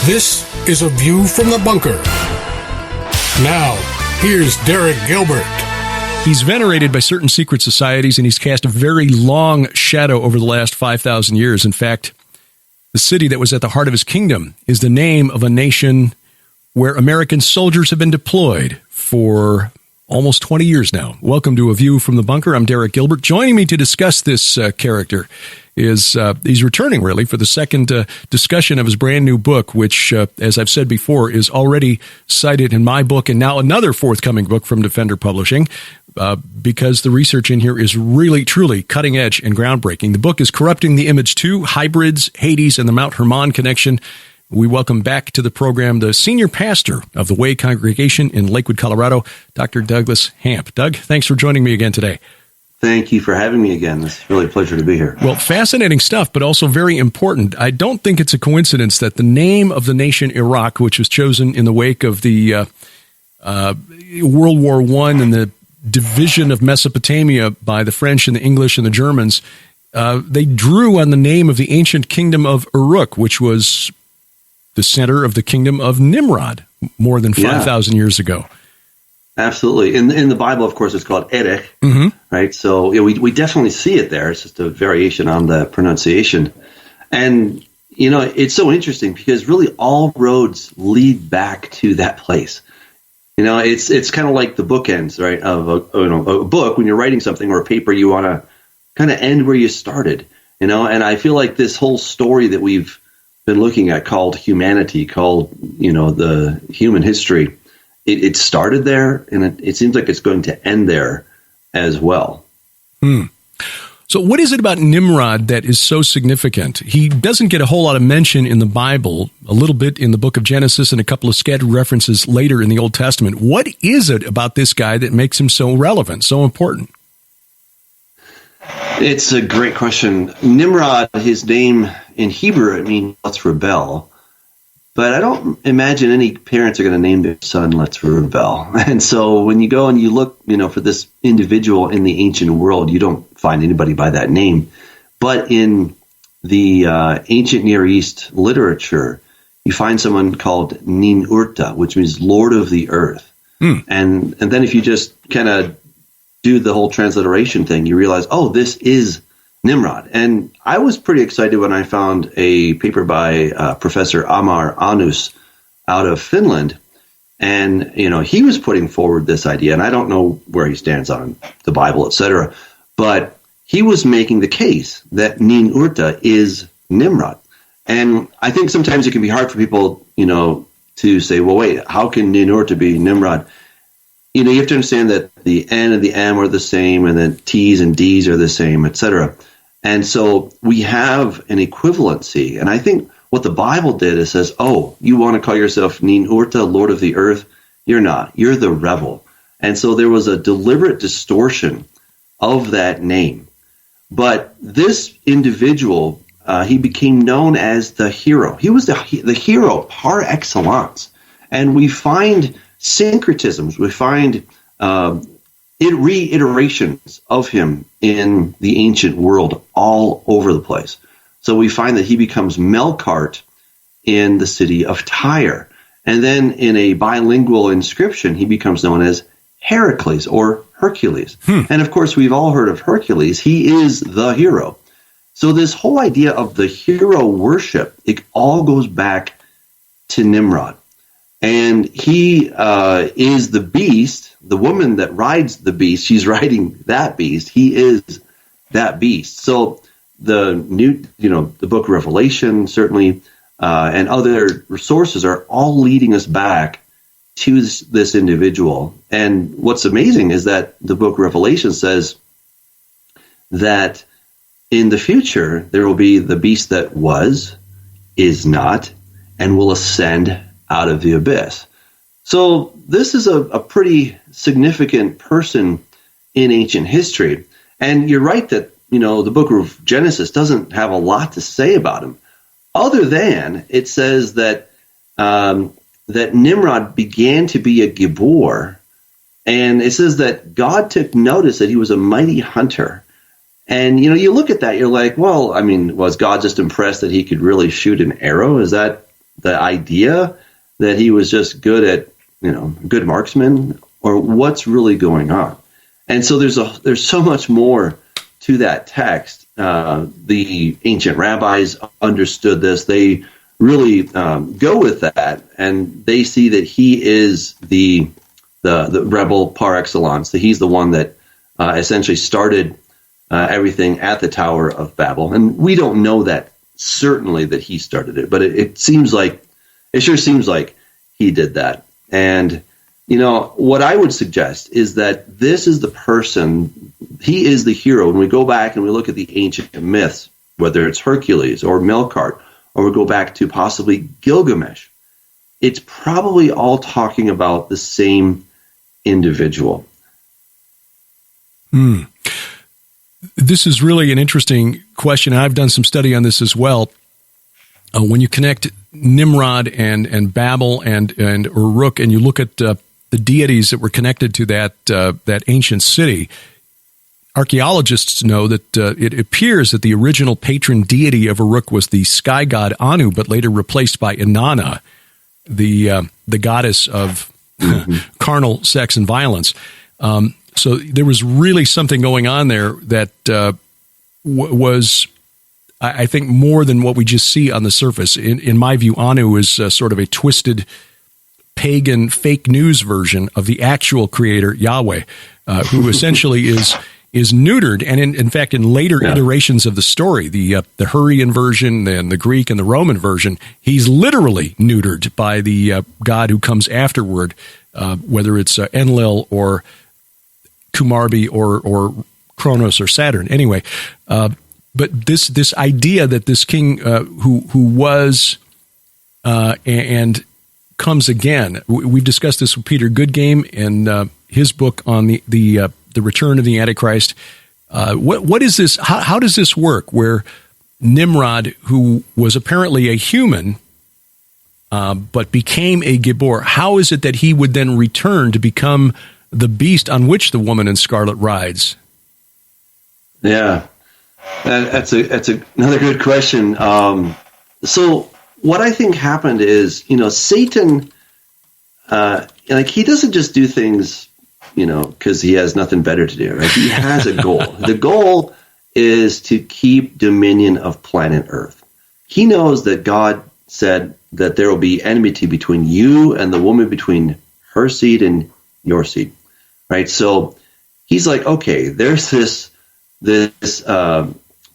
This is A View from the Bunker. Now, here's Derek Gilbert. He's venerated by certain secret societies, and he's cast a very long shadow over the last 5,000 years. In fact, the city that was at the heart of his kingdom is the name of a nation where American soldiers have been deployed for almost 20 years now. Welcome to A View from the Bunker. I'm Derek Gilbert. Joining me to discuss this character is he's returning, really, for the second discussion of his brand new book, which, as I've said before, is already cited in my book and now another forthcoming book from Defender Publishing, because the research in here is really, truly cutting edge and groundbreaking. The book is Corrupting the Image 2, Hybrids, Hades, and the Mount Hermon Connection. We welcome back to the program the senior pastor of the Way Congregation in Lakewood, Colorado, Dr. Douglas Hamp. Doug, thanks for joining me again today. Thank you for having me again. It's really a pleasure to be here. Well, fascinating stuff, but also very important. I don't think it's a coincidence that the name of the nation Iraq, which was chosen in the wake of the World War I and the division of Mesopotamia by the French and the English and the Germans, they drew on the name of the ancient kingdom of Uruk, which was the center of the kingdom of Nimrod more than 5,000 years ago. Absolutely. In the Bible, of course, it's called Erech, right? So we definitely see it there. It's just a variation on the pronunciation. And, it's so interesting because really all roads lead back to that place. It's kind of like the bookends, right, of a book. When you're writing something or a paper, you want to kind of end where you started, and I feel like this whole story that we've been looking at called humanity, called, the human history, it started there, and it seems like it's going to end there as well. So what is it about Nimrod that is so significant? He doesn't get a whole lot of mention in the Bible, a little bit in the book of Genesis and a couple of scattered references later in the Old Testament. What is it about this guy that makes him so relevant, so important? It's a great question. Nimrod, his name in Hebrew, it means let's rebel. But I don't imagine any parents are going to name their son let's rebel. And so when you go and you look, for this individual in the ancient world, you don't find anybody by that name. But in the ancient Near East literature, you find someone called Ninurta, which means Lord of the Earth. And then if you just kind of do the whole transliteration thing, you realize, oh, this is Nimrod. And I was pretty excited when I found a paper by Professor Amar Anus out of Finland. And, he was putting forward this idea, and I don't know where he stands on the Bible, etc. But he was making the case that Ninurta is Nimrod. And I think sometimes it can be hard for people, to say, well, wait, how can Ninurta be Nimrod? You have to understand that the N and the M are the same, and then T's and D's are the same, etc. And so we have an equivalency. And I think what the Bible did is says, oh, you want to call yourself Ninurta, Lord of the Earth? You're not. You're the rebel. And so there was a deliberate distortion of that name. But this individual, he became known as the hero. He was the hero par excellence. And we find syncretisms, we find reiterations of him in the ancient world all over the place. So we find that he becomes Melqart in the city of Tyre. And then in a bilingual inscription, he becomes known as Hercules or Hercules. And of course, we've all heard of Hercules. He is the hero. So this whole idea of the hero worship, it all goes back to Nimrod. And he is the beast, the woman that rides the beast. She's riding that beast. He is that beast. So the the book of Revelation, certainly, and other sources are all leading us back to this individual. And what's amazing is that the book of Revelation says that in the future, there will be the beast that was, is not, and will ascend out of the abyss. So this is a pretty significant person in ancient history. And you're right that, the book of Genesis doesn't have a lot to say about him, other than it says that that Nimrod began to be a Gibor. And it says that God took notice that he was a mighty hunter. And, you look at that, you're like, well, was God just impressed that he could really shoot an arrow? Is that the idea that he was just good at, good marksman, or what's really going on? And so there's so much more to that text. The ancient rabbis understood this. They really go with that, and they see that he is the rebel par excellence. That he's the one that essentially started everything at the Tower of Babel. And we don't know that certainly that he started it, but it sure seems like he did that. And what I would suggest is that this is the person, he is the hero. When we go back and we look at the ancient myths, whether it's Hercules or Melqart, or we go back to possibly Gilgamesh, it's probably all talking about the same individual. This is really an interesting question. I've done some study on this as well. When you connect Nimrod and Babel and Uruk, and you look at the deities that were connected to that ancient city, archaeologists know that it appears that the original patron deity of Uruk was the sky god Anu, but later replaced by Inanna, the goddess of carnal sex and violence. So there was really something going on there that was, I think, more than what we just see on the surface. In my view, Anu is sort of a twisted pagan fake news version of the actual creator, Yahweh, who essentially is neutered. And in fact, in later iterations of the story, the Hurrian version and the Greek and the Roman version, he's literally neutered by the god who comes afterward, whether it's Enlil or Kumarbi or Kronos or Saturn. Anyway, but this idea that this king who was and comes again, we've discussed this with Peter Goodgame in his book on the return of the Antichrist. What is this? How does this work? Where Nimrod, who was apparently a human, but became a Gibor, how is it that he would then return to become the beast on which the woman in scarlet rides? Yeah, that's another good question. So what I think happened is, Satan, he doesn't just do things, because he has nothing better to do, right? He has a goal. The goal is to keep dominion of planet Earth. He knows that God said that there will be enmity between you and the woman, between her seed and your seed. Right, so he's like, okay, there's this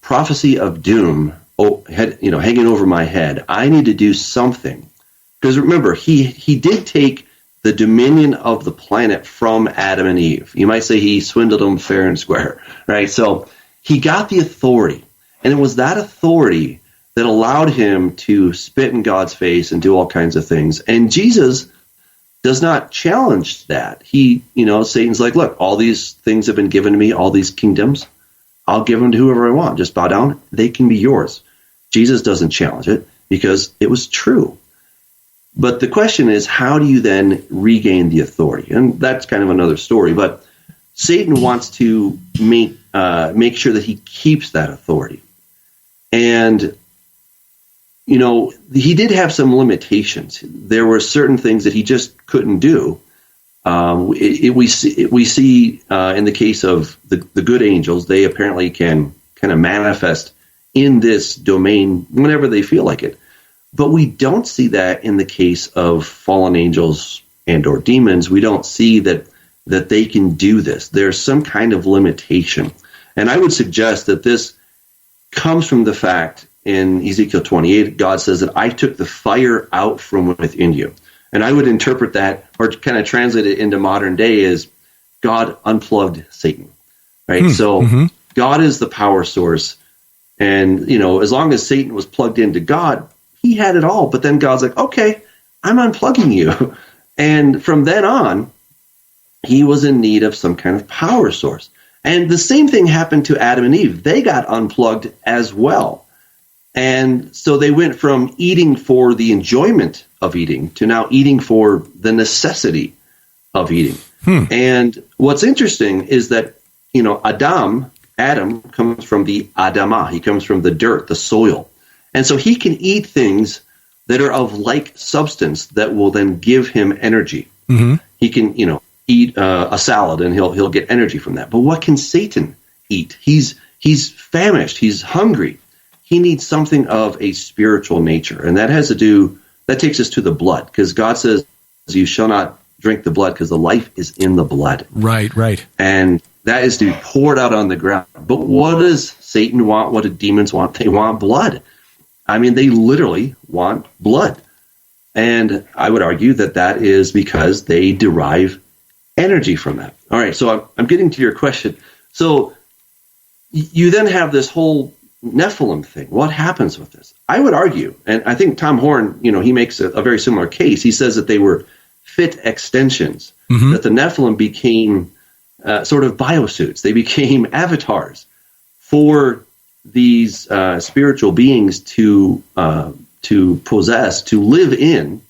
prophecy of doom, hanging over my head. I need to do something, because remember, he did take the dominion of the planet from Adam and Eve. You might say he swindled them fair and square, right? So he got the authority, and it was that authority that allowed him to spit in God's face and do all kinds of things. And Jesus does not challenge that. Satan's like, look, all these things have been given to me, all these kingdoms, I'll give them to whoever I want. Just bow down, they can be yours. Jesus doesn't challenge it because it was true. But the question is, how do you then regain the authority? And that's kind of another story. But Satan wants to make sure that he keeps that authority. And he did have some limitations. There were certain things that he just couldn't do. We see in the case of the good angels, they apparently can kind of manifest in this domain whenever they feel like it. But we don't see that in the case of fallen angels and or demons. We don't see that they can do this. There's some kind of limitation. And I would suggest that this comes from the fact in Ezekiel 28, God says that I took the fire out from within you. And I would interpret that, or kind of translate it into modern day, as God unplugged Satan, right? So God is the power source. And, as long as Satan was plugged into God, he had it all. But then God's like, okay, I'm unplugging you. And from then on, he was in need of some kind of power source. And the same thing happened to Adam and Eve. They got unplugged as well. And so they went from eating for the enjoyment of eating to now eating for the necessity of eating. And what's interesting is that, Adam comes from the Adamah. He comes from the dirt, the soil. And so he can eat things that are of like substance that will then give him energy. Mm-hmm. He can, eat a salad and he'll get energy from that. But what can Satan eat? He's famished. He's hungry. He needs something of a spiritual nature. And that takes us to the blood, because God says, you shall not drink the blood because the life is in the blood. Right. And that is to be poured out on the ground. But what does Satan want? What do demons want? They want blood. I mean, they literally want blood. And I would argue that is because they derive energy from that. All right, so I'm getting to your question. So you then have this whole Nephilim thing. What happens with this? I would argue, and I think Tom Horn, he makes a very similar case. He says that they were fit extensions, that the Nephilim became sort of biosuits. They became avatars for these spiritual beings to possess, to live in.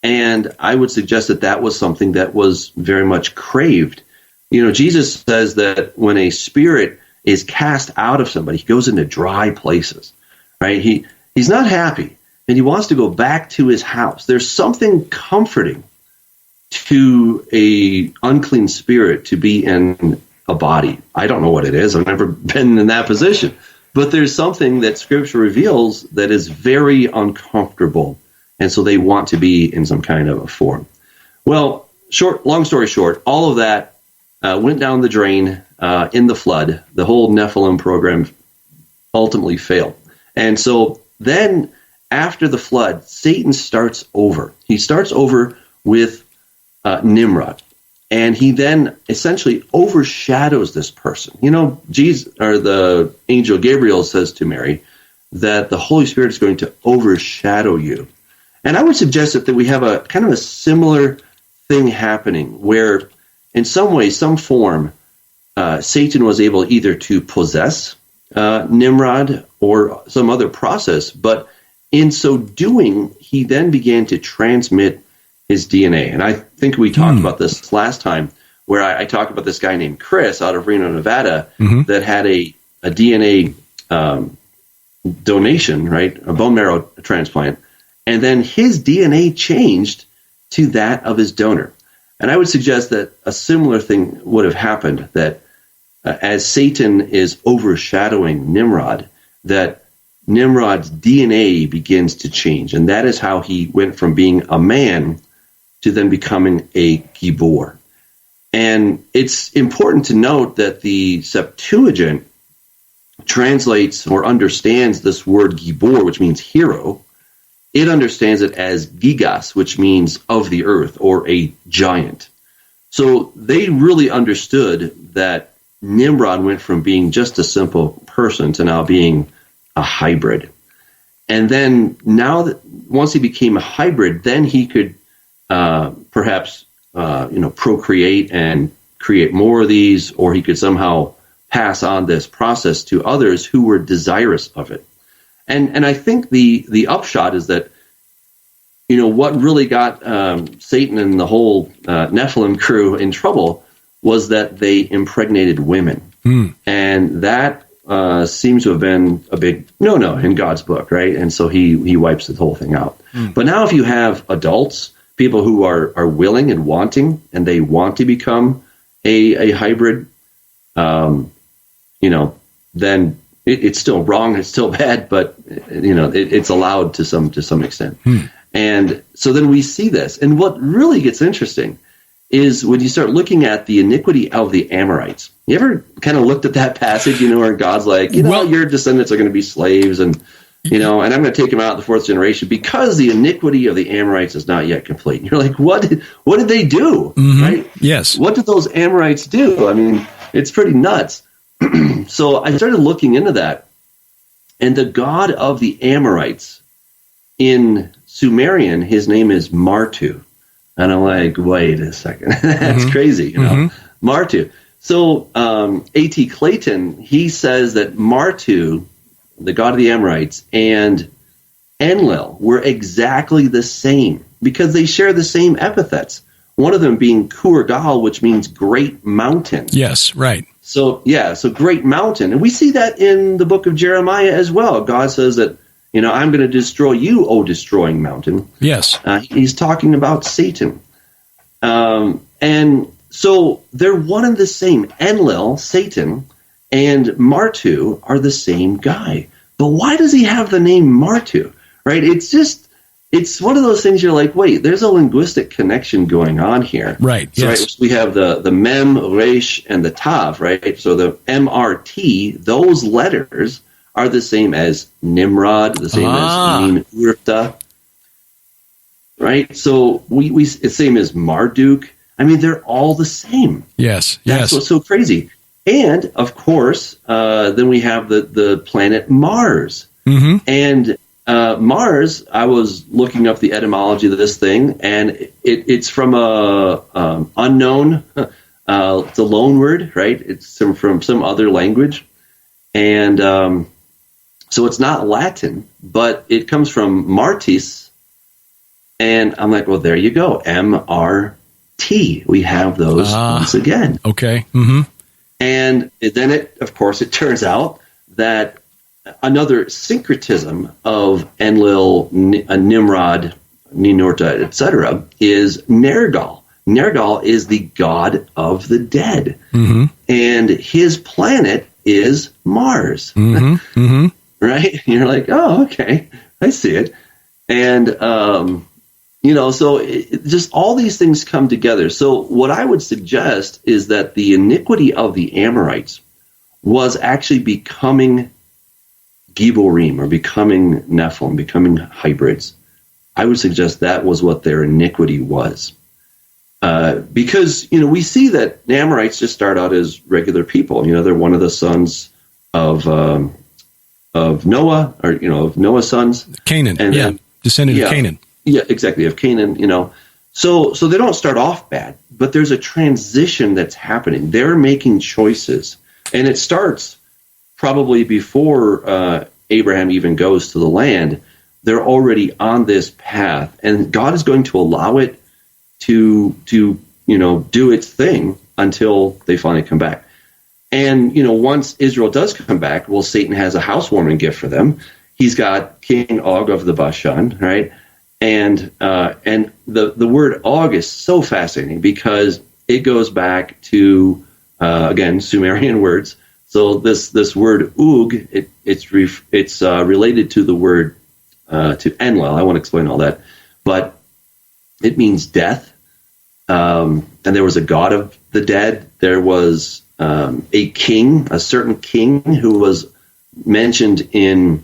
And I would suggest that was something that was very much craved. Jesus says that when a spirit is cast out of somebody, he goes into dry places, right? He's not happy, and he wants to go back to his house. There's something comforting to a unclean spirit to be in a body. I don't know what it is. I've never been in that position. But there's something that Scripture reveals that is very uncomfortable, and so they want to be in some kind of a form. Well, long story short, all of that went down the drain in the flood. The whole Nephilim program ultimately failed. And so then after the flood, Satan starts over. He starts over with Nimrod. And he then essentially overshadows this person. Jesus, or the angel Gabriel, says to Mary that the Holy Spirit is going to overshadow you. And I would suggest that we have a kind of a similar thing happening where in some way, some form, Satan was able either to possess Nimrod or some other process, but in so doing, he then began to transmit his DNA. And I think we talked about this last time, where I talked about this guy named Chris out of Reno, Nevada, that had a DNA donation, right? A bone marrow transplant. And then his DNA changed to that of his donor. And I would suggest that a similar thing would have happened, that as Satan is overshadowing Nimrod, that Nimrod's DNA begins to change. And that is how he went from being a man to then becoming a Gibor. And it's important to note that the Septuagint translates or understands this word Gibor, which means hero. It understands it as gigas, which means of the earth, or a giant. So they really understood that Nimrod went from being just a simple person to now being a hybrid. And then now that once he became a hybrid, then he could perhaps procreate and create more of these, or he could somehow pass on this process to others who were desirous of it. And I think the upshot is that, what really got Satan and the whole Nephilim crew in trouble was that they impregnated women. And that seems to have been a big no-no in God's book, right? And so he wipes the whole thing out. But now if you have adults, people who are willing and wanting, and they want to become a hybrid, then it's still wrong, it's still bad, but it's allowed to some extent. And so then we see this. And what really gets interesting is when you start looking at the iniquity of the Amorites. You ever kind of looked at that passage, where God's like, your descendants are going to be slaves, and and I'm going to take them out in the fourth generation because the iniquity of the Amorites is not yet complete. And you're like, what did they do? Right? Yes. What did those Amorites do? I mean, it's pretty nuts. So I started looking into that, and the god of the Amorites in Sumerian, his name is Martu. And I'm like, wait a second, that's crazy, Martu. So A.T. Clayton, he says that Martu, the god of the Amorites, and Enlil were exactly the same because they share the same epithets. One of them being Kurgal, which means great mountain. Yes, right. So great mountain. And we see that in the book of Jeremiah as well. God says that, I'm going to destroy you, O destroying mountain. Yes. He's talking about Satan. And so they're one and the same. Enlil, Satan, and Martu are the same guy. But why does he have the name Martu, right? It's one of those things you're like, wait, there's a linguistic connection going on here. Right, so, yes. Right, we have the mem, resh, and the tav, right? So the MRT, those letters are the same as Nimrod, the same as Ninurta, right? So it's the same as Marduk. I mean, they're all the same. Yes, That's what's so crazy. And, of course, then we have the planet Mars. Mm-hmm. And Mars, I was looking up the etymology of this thing, and it's from a unknown, it's a loan word, right? It's from some other language. And so it's not Latin, but it comes from Martis. And I'm like, well, there you go, MRT. We have those once again. Okay. Mm-hmm. And then it turns out that another syncretism of Enlil, Nimrod, Ninurta, etc., is Nergal. Nergal is the god of the dead. Mm-hmm. And his planet is Mars. Mm-hmm. Mm-hmm. Right? You're like, oh, okay, I see it. And, so just all these things come together. So what I would suggest is that the iniquity of the Amorites was actually becoming Giborim, or becoming Nephilim, becoming hybrids. I would suggest that was what their iniquity was. Because, we see that the Amorites just start out as regular people. They're one of the sons of Noah, or, of Noah's sons. Canaan, and then, descendant of Canaan. Yeah, exactly, of Canaan, So they don't start off bad, but there's a transition that's happening. They're making choices. And it starts probably before Abraham even goes to the land. They're already on this path, and God is going to allow it to do its thing until they finally come back. And, once Israel does come back, well, Satan has a housewarming gift for them. He's got King Og of the Bashan, right? And the word Og is so fascinating because it goes back to, again, Sumerian words. So this word Ug, it's related to the word, to Enlil. I won't explain all that, but it means death. And there was a god of the dead. There was a king, a certain king who was mentioned in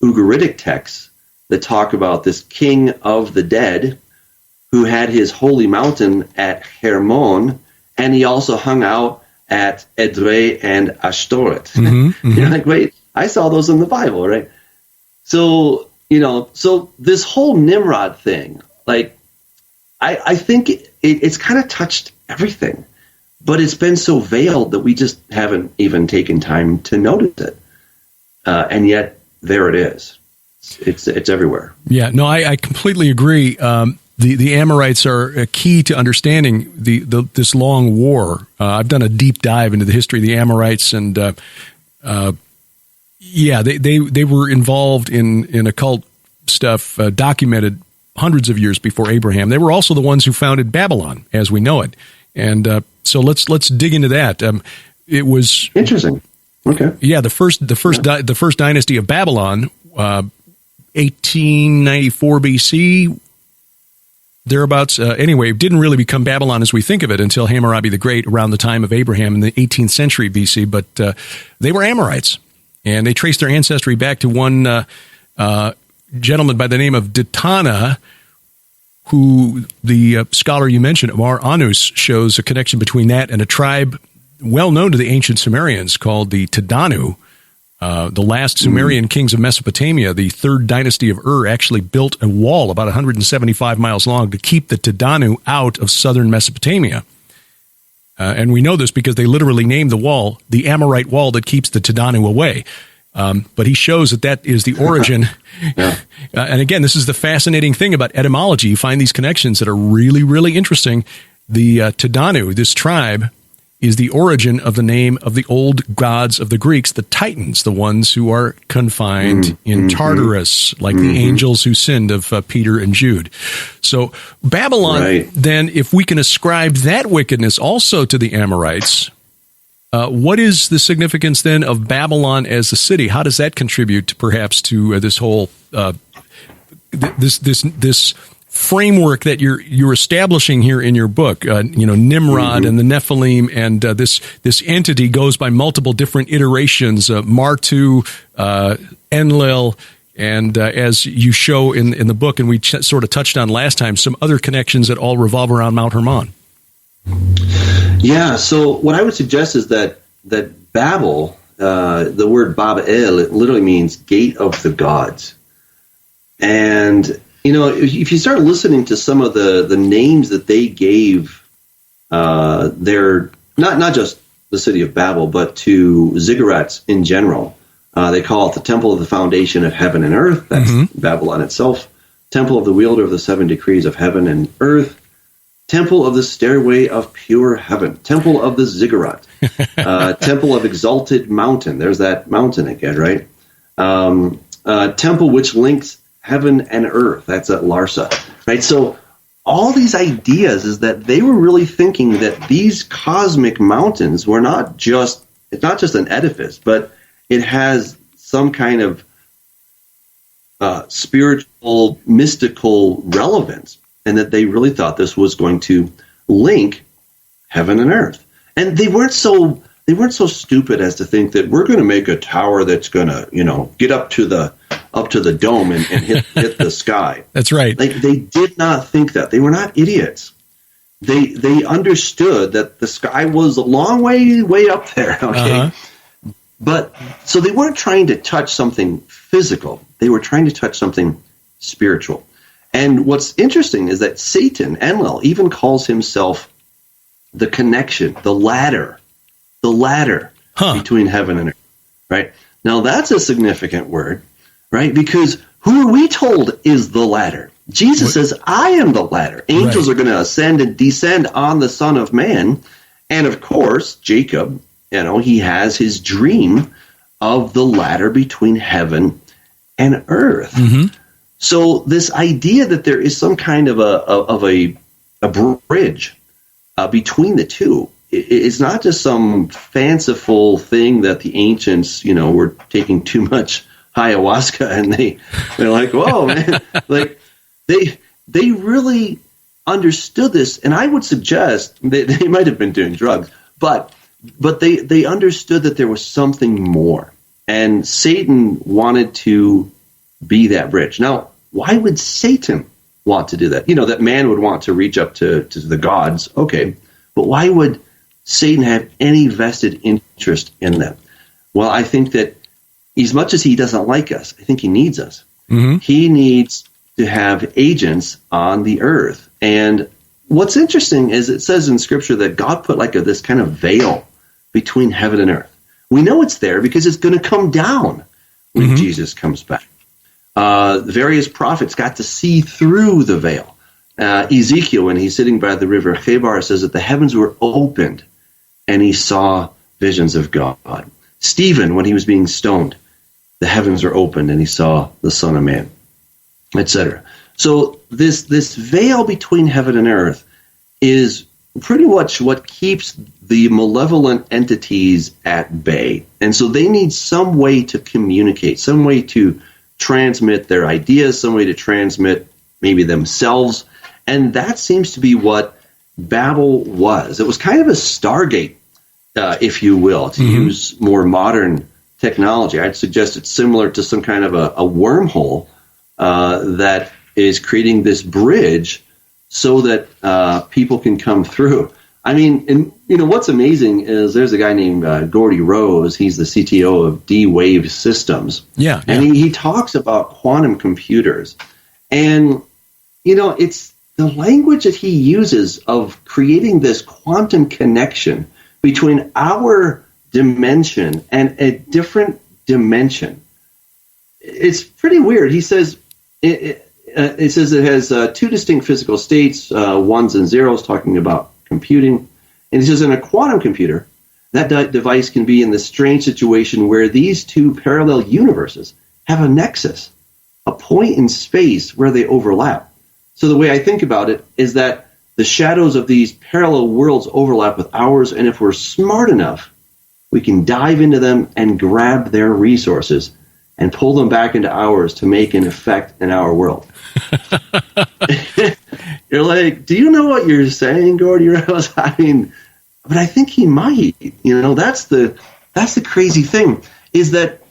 Ugaritic texts that talk about this king of the dead who had his holy mountain at Hermon, and he also hung out at Edrei and Ashtoreth. Mm-hmm, mm-hmm. You're like, wait, I saw those in the Bible, right? So, so this whole Nimrod thing, like, I think it's kind of touched everything, but it's been so veiled that we just haven't even taken time to notice it. And yet, there it is. It's everywhere. Yeah, no, I completely agree. The Amorites are a key to understanding this long war. I've done a deep dive into the history of the Amorites, and they were involved in occult stuff, documented hundreds of years before Abraham. They were also the ones who founded Babylon, as we know it. And so let's dig into that. It was interesting. Okay. Yeah, the first dynasty of Babylon. 1894 BC, thereabouts. Anyway, it didn't really become Babylon as we think of it until Hammurabi the Great around the time of Abraham in the 18th century BC. But they were Amorites, and they traced their ancestry back to one gentleman by the name of Ditana, who the scholar you mentioned, Amar Anus, shows a connection between that and a tribe well known to the ancient Sumerians called the Tadanu. The last Sumerian kings of Mesopotamia, the third dynasty of Ur, actually built a wall about 175 miles long to keep the Tadanu out of southern Mesopotamia. And we know this because they literally named the wall the Amorite wall that keeps the Tadanu away. But he shows that is the origin. Yeah. And again, this is the fascinating thing about etymology. You find these connections that are really, really interesting. The Tadanu, this tribe, is the origin of the name of the old gods of the Greeks, the Titans, the ones who are confined in Tartarus, like the angels who sinned of Peter and Jude. So Babylon, then, if we can ascribe that wickedness also to the Amorites, what is the significance then of Babylon as a city? How does that contribute perhaps to this whole this framework that you're establishing here in your book? Nimrod and the Nephilim, and this entity goes by multiple different iterations: Marduk, Enlil, and as you show in the book, and we sort of touched on last time, some other connections that all revolve around Mount Hermon. Yeah, so what I would suggest is that Babel, the word Babel, it literally means gate of the gods. And, if you start listening to some of the names that they gave their, not just the city of Babel, but to ziggurats in general, they call it the temple of the foundation of heaven and earth. That's Babylon itself. Temple of the wielder of the 7 decrees of heaven and earth. Temple of the stairway of pure heaven. Temple of the ziggurat. Temple of exalted mountain. There's that mountain again, right? Temple which links heaven and earth. That's at Larsa, right? So all these ideas is that they were really thinking that these cosmic mountains were it's not just an edifice, but it has some kind of spiritual, mystical relevance. And that they really thought this was going to link heaven and earth. And they weren't so stupid as to think that we're going to make a tower that's going to, get up to the dome and hit the sky. That's right. They did not think that. They were not idiots. They understood that the sky was a long way up there. Okay. But so they weren't trying to touch something physical. They were trying to touch something spiritual. And what's interesting is that Satan, Enlil, even calls himself the connection, the ladder between heaven and earth, right? Now, that's a significant word, right? Because who are we told is the ladder? Jesus says, I am the ladder. Angels are going to ascend and descend on the Son of Man. And, of course, Jacob, he has his dream of the ladder between heaven and earth. So this idea that there is some kind of a bridge between the two is not just some fanciful thing that the ancients, were taking too much ayahuasca and they're like, whoa, man, like they really understood this. And I would suggest they might have been doing drugs, but they understood that there was something more. And Satan wanted to be that bridge. Now, why would Satan want to do that? That man would want to reach up to the gods. Okay. But why would Satan have any vested interest in that? Well, I think that as much as he doesn't like us, I think he needs us. He needs to have agents on the earth. And what's interesting is it says in Scripture that God put this kind of veil between heaven and earth. We know it's there because it's going to come down when Jesus comes back. The various prophets got to see through the veil. Ezekiel, when he's sitting by the river Chebar, says that the heavens were opened and he saw visions of God. Stephen, when he was being stoned, the heavens were opened and he saw the Son of Man, etc. So this veil between heaven and earth is pretty much what keeps the malevolent entities at bay. And so they need some way to communicate, some way to transmit their ideas, some way to transmit maybe themselves. And that seems to be what Babel was. It was kind of a Stargate, if you will, to use more modern technology. I'd suggest it's similar to some kind of a wormhole that is creating this bridge so that people can come through. I mean, and what's amazing is there's a guy named Gordy Rose. He's the CTO of D-Wave Systems. Yeah. And he talks about quantum computers. And, it's the language that he uses of creating this quantum connection between our dimension and a different dimension. It's pretty weird. He says it says it has two distinct physical states, ones and zeros, talking about computing. And he says in a quantum computer, that device can be in this strange situation where these two parallel universes have a nexus, a point in space where they overlap. So the way I think about it is that the shadows of these parallel worlds overlap with ours, and if we're smart enough, we can dive into them and grab their resources and pull them back into ours to make an effect in our world. You're like, do you know what you're saying, Gordy Rose? I mean, but I think he might. That's the crazy thing, is that,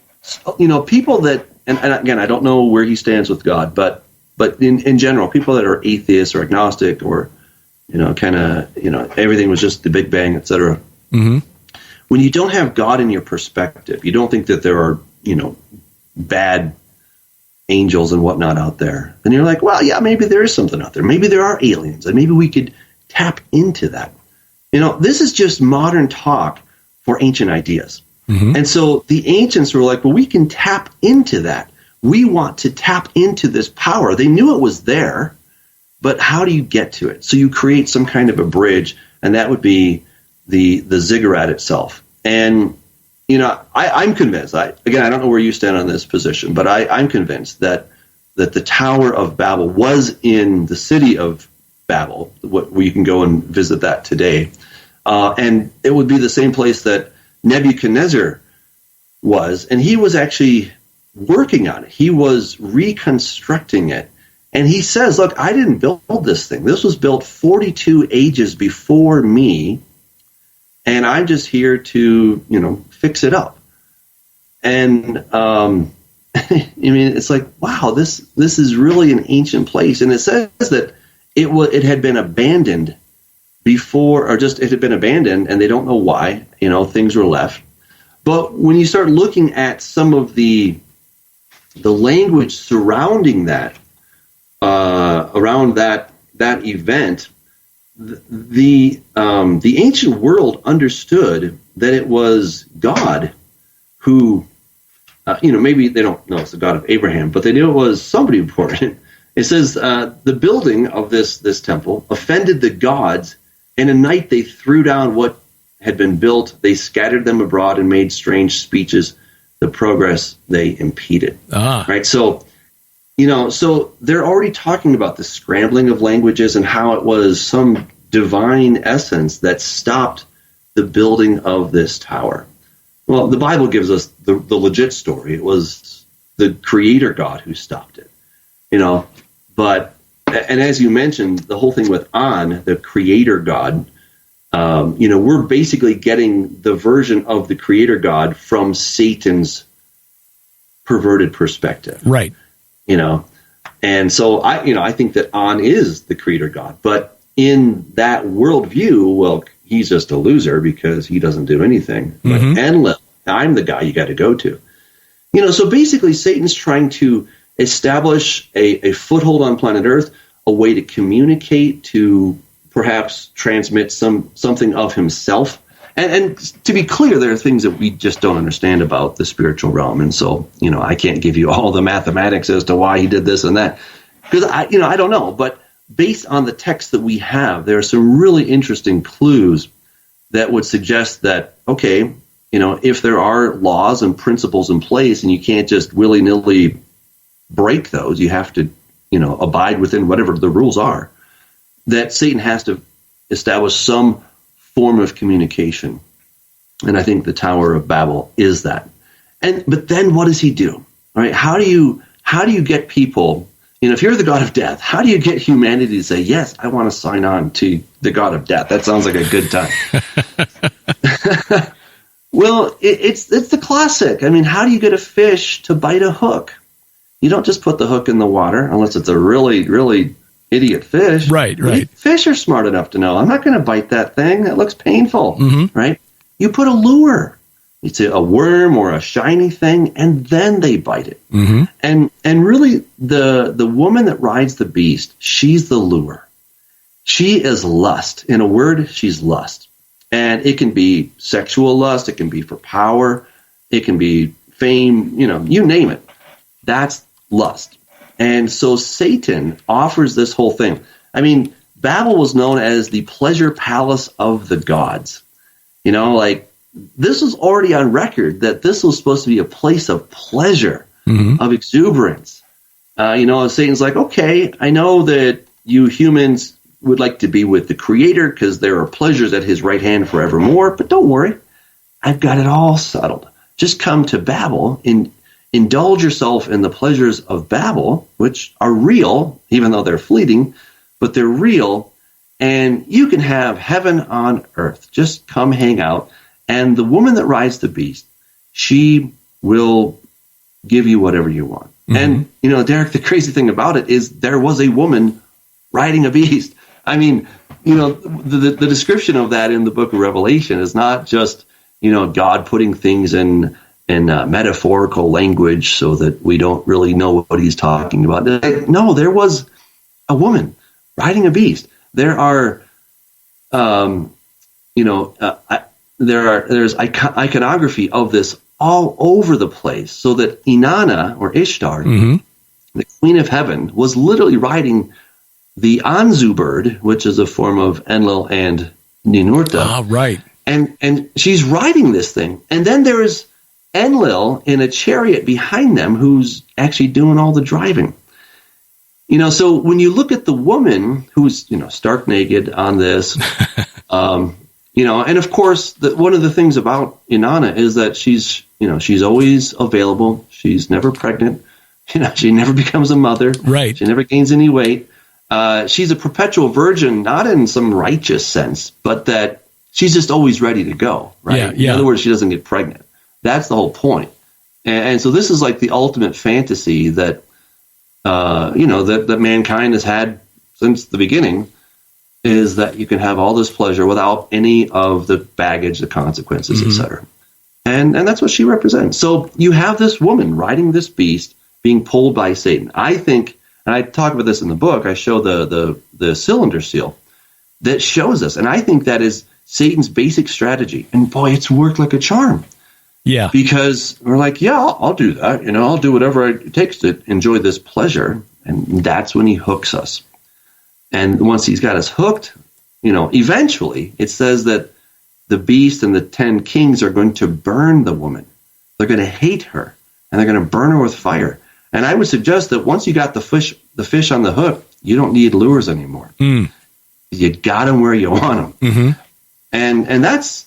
people that, and again, I don't know where he stands with God, but in general, people that are atheists or agnostic or, everything was just the Big Bang, et cetera. Mm-hmm. When you don't have God in your perspective, you don't think that there are, bad angels and whatnot out there, and you're like, well, yeah, maybe there is something out there. Maybe there are aliens, and maybe we could tap into that. This is just modern talk for ancient ideas. Mm-hmm. And so the ancients were like, well, we can tap into that. We want to tap into this power. They knew it was there, but how do you get to it? So you create some kind of a bridge, and that would be the ziggurat itself. And I'm convinced. I don't know where you stand on this position, but I'm convinced that the Tower of Babel was in the city of Babel, where you can go and visit that today, and it would be the same place that Nebuchadnezzar was, and he was actually working on it. He was reconstructing it, and he says, "Look, I didn't build this thing. This was built 42 ages before me." And I'm just here to, fix it up. And it's like, wow, this is really an ancient place. And it says that it had been abandoned before, or just it had been abandoned, and they don't know why. Things were left. But when you start looking at some of the language surrounding that, around that event. The ancient world understood that it was God who, maybe they don't know it's the God of Abraham, but they knew it was somebody important. It says the building of this temple offended the gods. In a night they threw down what had been built. They scattered them abroad and made strange speeches. The progress they impeded. Right. So, so they're already talking about the scrambling of languages and how it was some divine essence that stopped the building of this tower. Well, the Bible gives us the legit story. It was the creator God who stopped it, but, and as you mentioned, the whole thing with An, the creator God, we're basically getting the version of the creator God from Satan's perverted perspective. Right. And so I think that An is the creator God, but in that worldview, well, he's just a loser because he doesn't do anything. Mm-hmm. But Enlil, I'm the guy you got to go to. So basically Satan's trying to establish a foothold on planet Earth, a way to communicate, to perhaps transmit something of himself. And to be clear, there are things that we just don't understand about the spiritual realm. And so, I can't give you all the mathematics as to why he did this and that, because I don't know. But based on the text that we have, there are some really interesting clues that would suggest that, okay, if there are laws and principles in place and you can't just willy-nilly break those, you have to, abide within whatever the rules are, that Satan has to establish some form of communication. And I think the Tower of Babel is that. But then what does he do? All right, how do you get people, if you're the God of death, how do you get humanity to say, yes, I want to sign on to the God of death? That sounds like a good time. Well, it's the classic. I mean, how do you get a fish to bite a hook? You don't just put the hook in the water unless it's a really, really idiot fish. Right. Fish are smart enough to know, I'm not going to bite that thing. That looks painful, mm-hmm. right? You put a lure. It's a worm or a shiny thing, and then they bite it. Mm-hmm. And really, the woman that rides the beast, she's the lure. She is lust. In a word, she's lust. And it can be sexual lust. It can be for power. It can be fame, you name it. That's lust. And so Satan offers this whole thing. I mean, Babel was known as the pleasure palace of the gods. You know, like, this was already on record that this was supposed to be a place of pleasure, of exuberance. You know, Satan's like, okay, I know that you humans would like to be with the Creator because there are pleasures at his right hand forevermore, but don't worry, I've got it all settled. Just come to Babel and indulge yourself in the pleasures of Babel, which are real, even though they're fleeting, but they're real, and you can have heaven on earth. Just come hang out. And the woman that rides the beast, she will give you whatever you want. And, you know, Derek, the crazy thing about it is there was a woman riding a beast. I mean, you know, the description of that in the book of Revelation is not just, you know, God putting things in metaphorical language so that we don't really know what he's talking about. No, there was a woman riding a beast. There are, there's iconography of this all over the place, so that Inanna, or Ishtar, the queen of heaven, was literally riding the Anzu bird, which is a form of Enlil and Ninurta. Ah, right. And she's riding this thing. And then there is Enlil in a chariot behind them who's actually doing all the driving. You know, so when you look at the woman who's, you know, stark naked on this, you know, and of course, one of the things about Inanna is that she's always available. She's never pregnant. You know, she never becomes a mother. Right. She never gains any weight. She's a perpetual virgin, not in some righteous sense, but that she's just always ready to go. Right. Yeah, In other words, she doesn't get pregnant. That's the whole point. And so this is like the ultimate fantasy that, that mankind has had since the beginning, is that you can have all this pleasure without any of the baggage, the consequences, etc. And that's what she represents. So you have this woman riding this beast being pulled by Satan. I think, and I talk about this in the book, I show the cylinder seal that shows us. And I think that is Satan's basic strategy. And boy, it's worked like a charm. Yeah. Because we're like, yeah, I'll do that. You know, I'll do whatever it takes to enjoy this pleasure. And that's when he hooks us. And once he's got us hooked, you know, eventually it says that the beast and the 10 kings are going to burn the woman. They're going to hate her, and they're going to burn her with fire. And I would suggest that once you got the fish on the hook, you don't need lures anymore. You got them where you want them. And that's,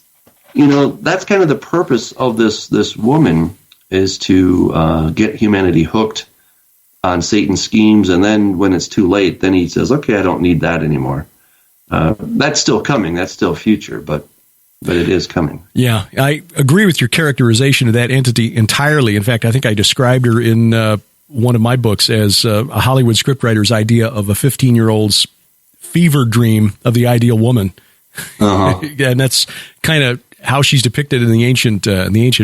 you know, that's kind of the purpose of this woman, is to get humanity hooked on Satan's schemes, and then when it's too late, then he says, okay, I don't need that anymore. That's still coming. That's still future, but it is coming. Yeah, I agree with your characterization of that entity entirely. In fact, I think I described her in one of my books as a Hollywood scriptwriter's idea of a 15-year-old's fever dream of the ideal woman. And that's kind of how she's depicted in the ancient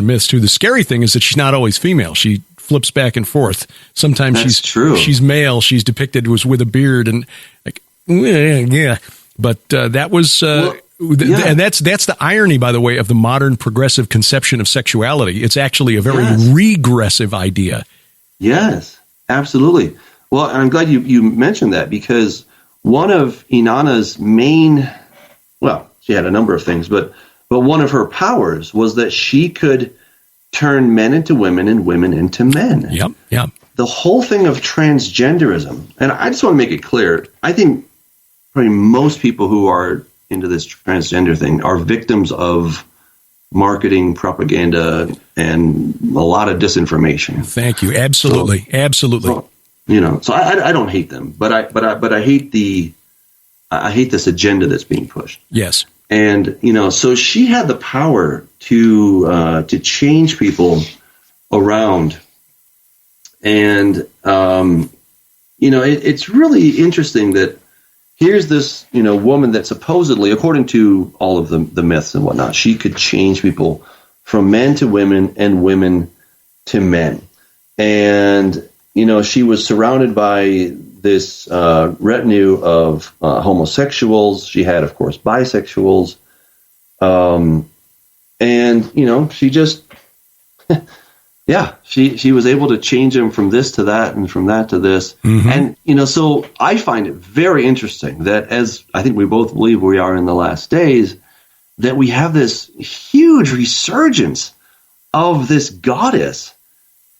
myths too. The scary thing is that she's not always female. She flips back and forth. Sometimes she's male. She's depicted with a beard and like, yeah. But that was, and that's the irony, by the way, of the modern progressive conception of sexuality. It's actually a very regressive idea. Yes, absolutely. Well, I'm glad you mentioned that, because one of Inanna's main, well, she had a number of things, but one of her powers was that she could turn men into women and women into men. Yep. The whole thing of transgenderism, and I just want to make it clear, I think probably most people who are into this transgender thing are victims of marketing, propaganda, and a lot of disinformation. Thank you. Absolutely. So, you know, so I don't hate them, but I hate I hate this agenda that's being pushed. Yes. And, you know, so she had the power to change people around. And, you know, it's really interesting that here's this, you know, woman that supposedly, according to all of the myths and whatnot, she could change people from men to women and women to men. And, you know, she was surrounded by this retinue of homosexuals. She had, of course, bisexuals. And, you know, she just, you Yeah, she was able to change him from this to that and from that to this. And, so I find it very interesting that, as I think we both believe we are in the last days, that we have this huge resurgence of this goddess.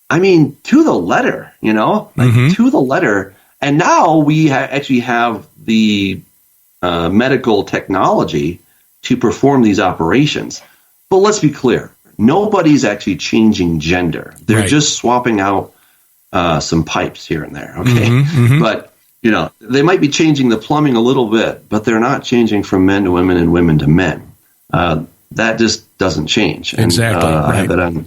I mean, to the letter, to the letter. And now we actually have the medical technology to perform these operations. But let's be clear. Nobody's actually changing gender. They're just swapping out some pipes here and there, okay? But, they might be changing the plumbing a little bit, but they're not changing from men to women and women to men. That just doesn't change. And, exactly. I have that on,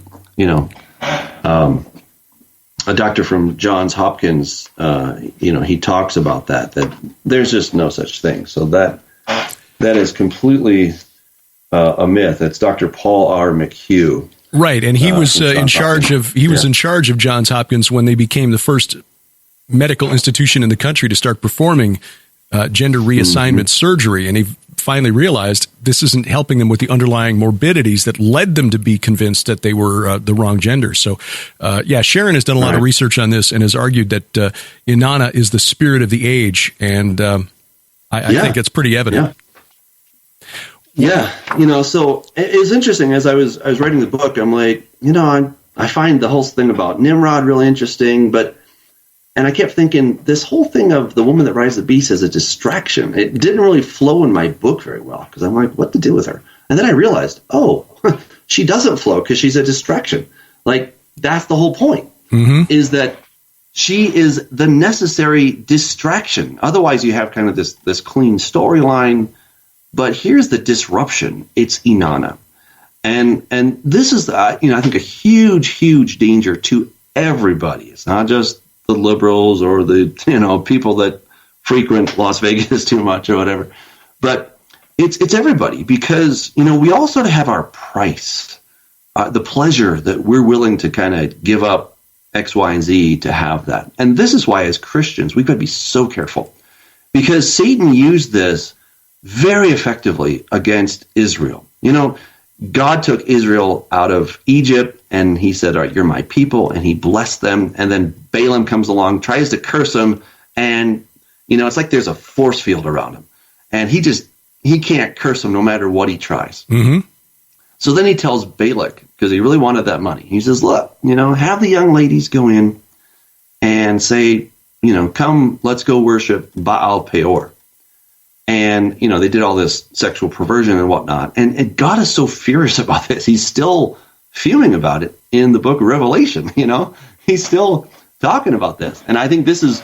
a doctor from Johns Hopkins, he talks about that there's just no such thing. So that is completely a myth. It's Dr. Paul R. McHugh. Right, and he was in charge of in charge of Johns Hopkins when they became the first medical institution in the country to start performing gender reassignment surgery, and he finally realized this isn't helping them with the underlying morbidities that led them to be convinced that they were the wrong gender. So, Sharon has done a lot of research on this and has argued that Inanna is the spirit of the age, and I think it's pretty evident. Yeah, so it's interesting. As I was writing the book, I'm like, I find the whole thing about Nimrod really interesting, and I kept thinking this whole thing of the woman that rides the beast as a distraction, it didn't really flow in my book very well, because I'm like, what to do with her? And then I realized, she doesn't flow because she's a distraction. Like, that's the whole point, is that she is the necessary distraction. Otherwise, you have kind of this clean storyline. But here's the disruption. It's Inanna. And this is, I think, a huge, huge danger to everybody. It's not just the liberals or the, people that frequent Las Vegas too much or whatever. But it's everybody, because, we all sort of have our price, the pleasure that we're willing to kind of give up X, Y, and Z to have that. And this is why, as Christians, we've got to be so careful, because Satan used this very effectively against Israel. God took Israel out of Egypt, and he said, all right, you're my people, and he blessed them. And then Balaam comes along, tries to curse them, and, it's like there's a force field around him. And he can't curse them no matter what he tries. So then he tells Balak, because he really wanted that money. He says, look, have the young ladies go in and say, come, let's go worship Baal Peor. And, they did all this sexual perversion and whatnot. And God is so furious about this. He's still fuming about it in the book of Revelation. He's still talking about this. And I think this is,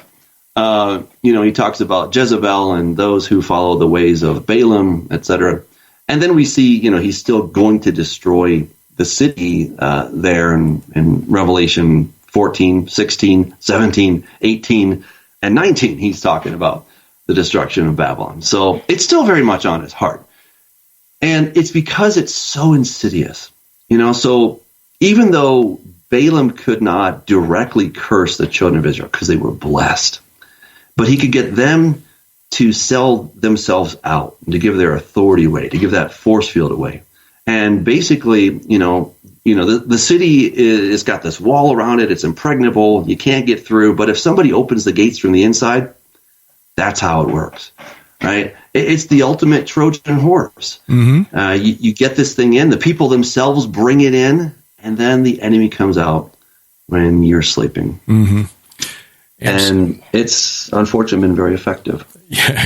he talks about Jezebel and those who follow the ways of Balaam, etc. And then we see, he's still going to destroy the city there in Revelation 14, 16, 17, 18, and 19. He's talking about the destruction of Babylon. So it's still very much on his heart. And it's because it's so insidious. So even though Balaam could not directly curse the children of Israel because they were blessed, but he could get them to sell themselves out, to give their authority away, to give that force field away. And basically, the city is got this wall around it. It's impregnable. You can't get through. But if somebody opens the gates from the inside, that's how it works, right? It's the ultimate Trojan horse. You get this thing in, the people themselves bring it in, and then the enemy comes out when you're sleeping. And it's, unfortunately, been very effective.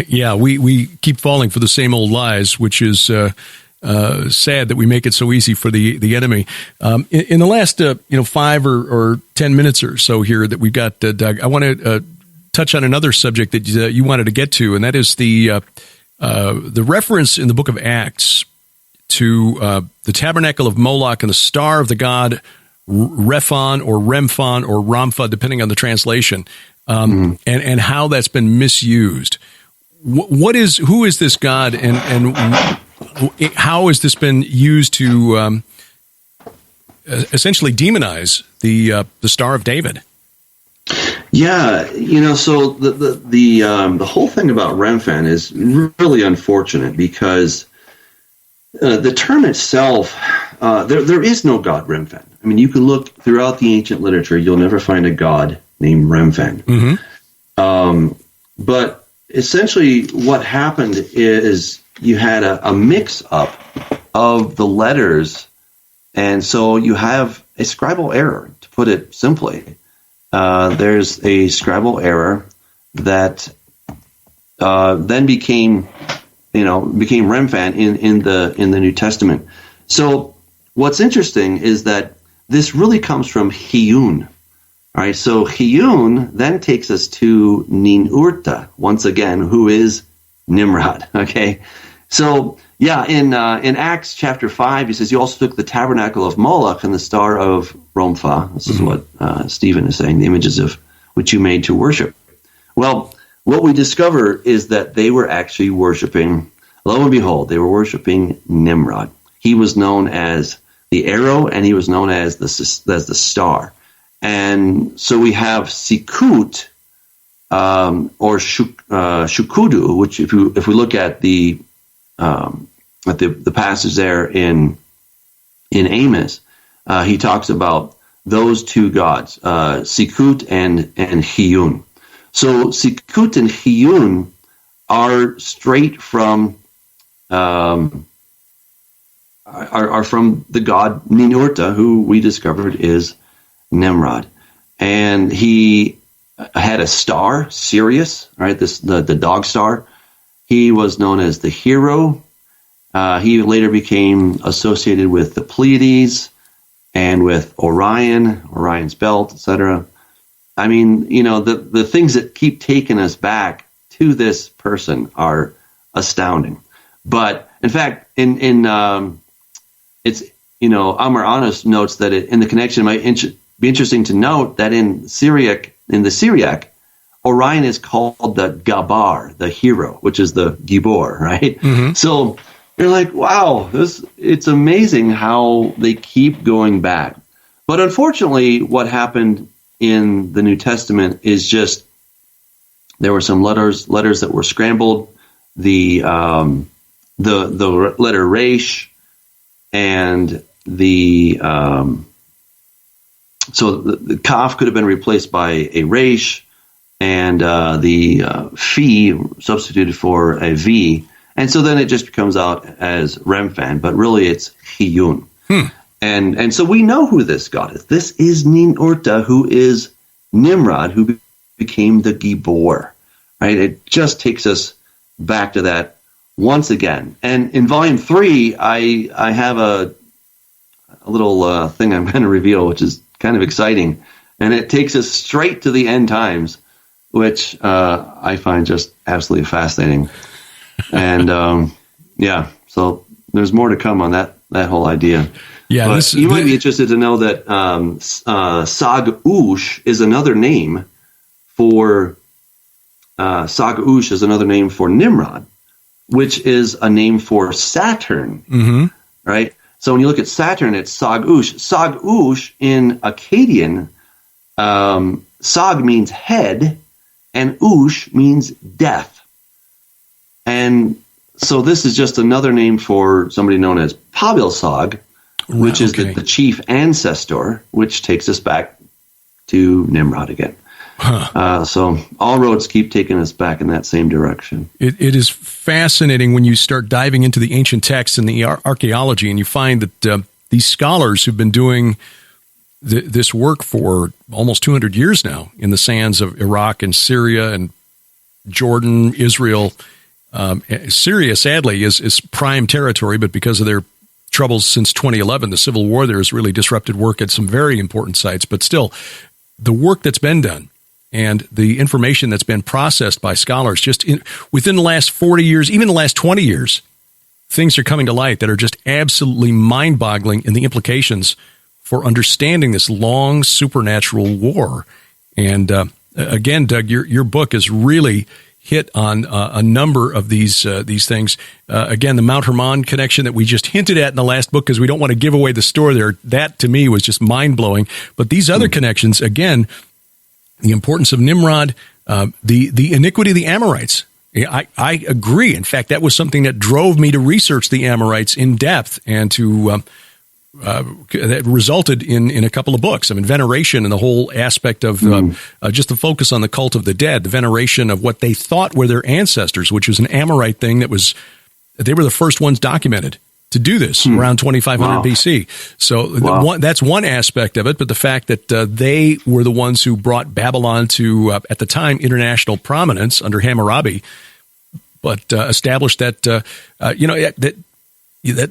Yeah, we keep falling for the same old lies, which is sad that we make it so easy for the enemy. In the last 5 or 10 minutes or so here that we've got, Doug, I want to touch on another subject that you wanted to get to, and that is the reference in the book of Acts to the tabernacle of Moloch and the star of the god Rephon or Remphan or Rampha, depending on the translation, and how that's been misused. Who is this god, and how has this been used to essentially demonize the Star of David? Yeah, so the whole thing about Remphan is really unfortunate, because the term itself, there is no god Remphan. I mean, you can look throughout the ancient literature, you'll never find a god named Remphan. Mm-hmm. But essentially what happened is you had a mix-up of the letters, and so you have a scribal error, to put it simply. There's a scribal error that then became Remphan in the New Testament. So what's interesting is that this really comes from Hiyun. All right, so Hiyun then takes us to Ninurta once again, who is Nimrod. Okay, so yeah, in Acts chapter 5, he says, "You also took the tabernacle of Moloch and the star of Romphah." This is what Stephen is saying, the images of which you made to worship. Well, what we discover is that they were actually worshiping, lo and behold, they were worshiping Nimrod. He was known as the arrow, and he was known as the star. And so we have Sikut, or Shukudu, which if we look at the passage there in Amos, he talks about those two gods, Sikut and Hiyun. So Sikut and Hiyun are straight from are from the god Ninurta, who we discovered is Nimrod. And he had a star, Sirius, right? The dog star. He was known as the hero. He later became associated with the Pleiades and with Orion's belt, etc. I mean, the things that keep taking us back to this person are astounding. But in fact, it's Amar Anas notes that in the connection, it might be interesting to note that in the Syriac, Orion is called the Gabar, the hero, which is the Gibor, right? Mm-hmm. So you're like, wow, it's amazing how they keep going back. But unfortunately, what happened in the New Testament is just there were some letters that were scrambled. The letter Resh and the Kaf could have been replaced by a Resh, and the Phi substituted for a V, and so then it just comes out as Remphan, but really it's Hiyun. And so we know who this god is. This is Ninurta, who is Nimrod, who became the Gibor. Right? It just takes us back to that once again. And in Volume 3, I have a little thing I'm going to reveal, which is kind of exciting. And it takes us straight to the end times, which I find just absolutely fascinating. And yeah, so there's more to come on that whole idea. Yeah, you might be interested to know that Sag-Ush is another name for Nimrod, which is a name for Saturn, right? So when you look at Saturn, it's Sag-Ush. Sag-Ush in Akkadian, Sag means head, and Ush means death. And so this is just another name for somebody known as Pabil-Sag, which is the chief ancestor, which takes us back to Nimrod again. So all roads keep taking us back in that same direction. It is fascinating when you start diving into the ancient texts and the archaeology, and you find that these scholars who've been doing this work for almost 200 years now in the sands of Iraq and Syria and Jordan, Israel. Syria, sadly, is prime territory, but because of their troubles since 2011, the civil war there has really disrupted work at some very important sites. But still, the work that's been done and the information that's been processed by scholars within the last 40 years, even the last 20 years, things are coming to light that are just absolutely mind-boggling in the implications for understanding this long supernatural war. And again, Doug, your book is really hit on a number of these things. Again, the Mount Hermon connection that we just hinted at in the last book, because we don't want to give away the store there. That, to me, was just mind-blowing. But these other connections, again, the importance of Nimrod, the iniquity of the Amorites. I agree. In fact, that was something that drove me to research the Amorites in depth and to that resulted in a couple of books. I mean, veneration and the whole aspect of just the focus on the cult of the dead, the veneration of what they thought were their ancestors, which was an Amorite thing they were the first ones documented to do this around 2500 BC. So that's one aspect of it, but the fact that they were the ones who brought Babylon to, at the time, international prominence under Hammurabi, but established that,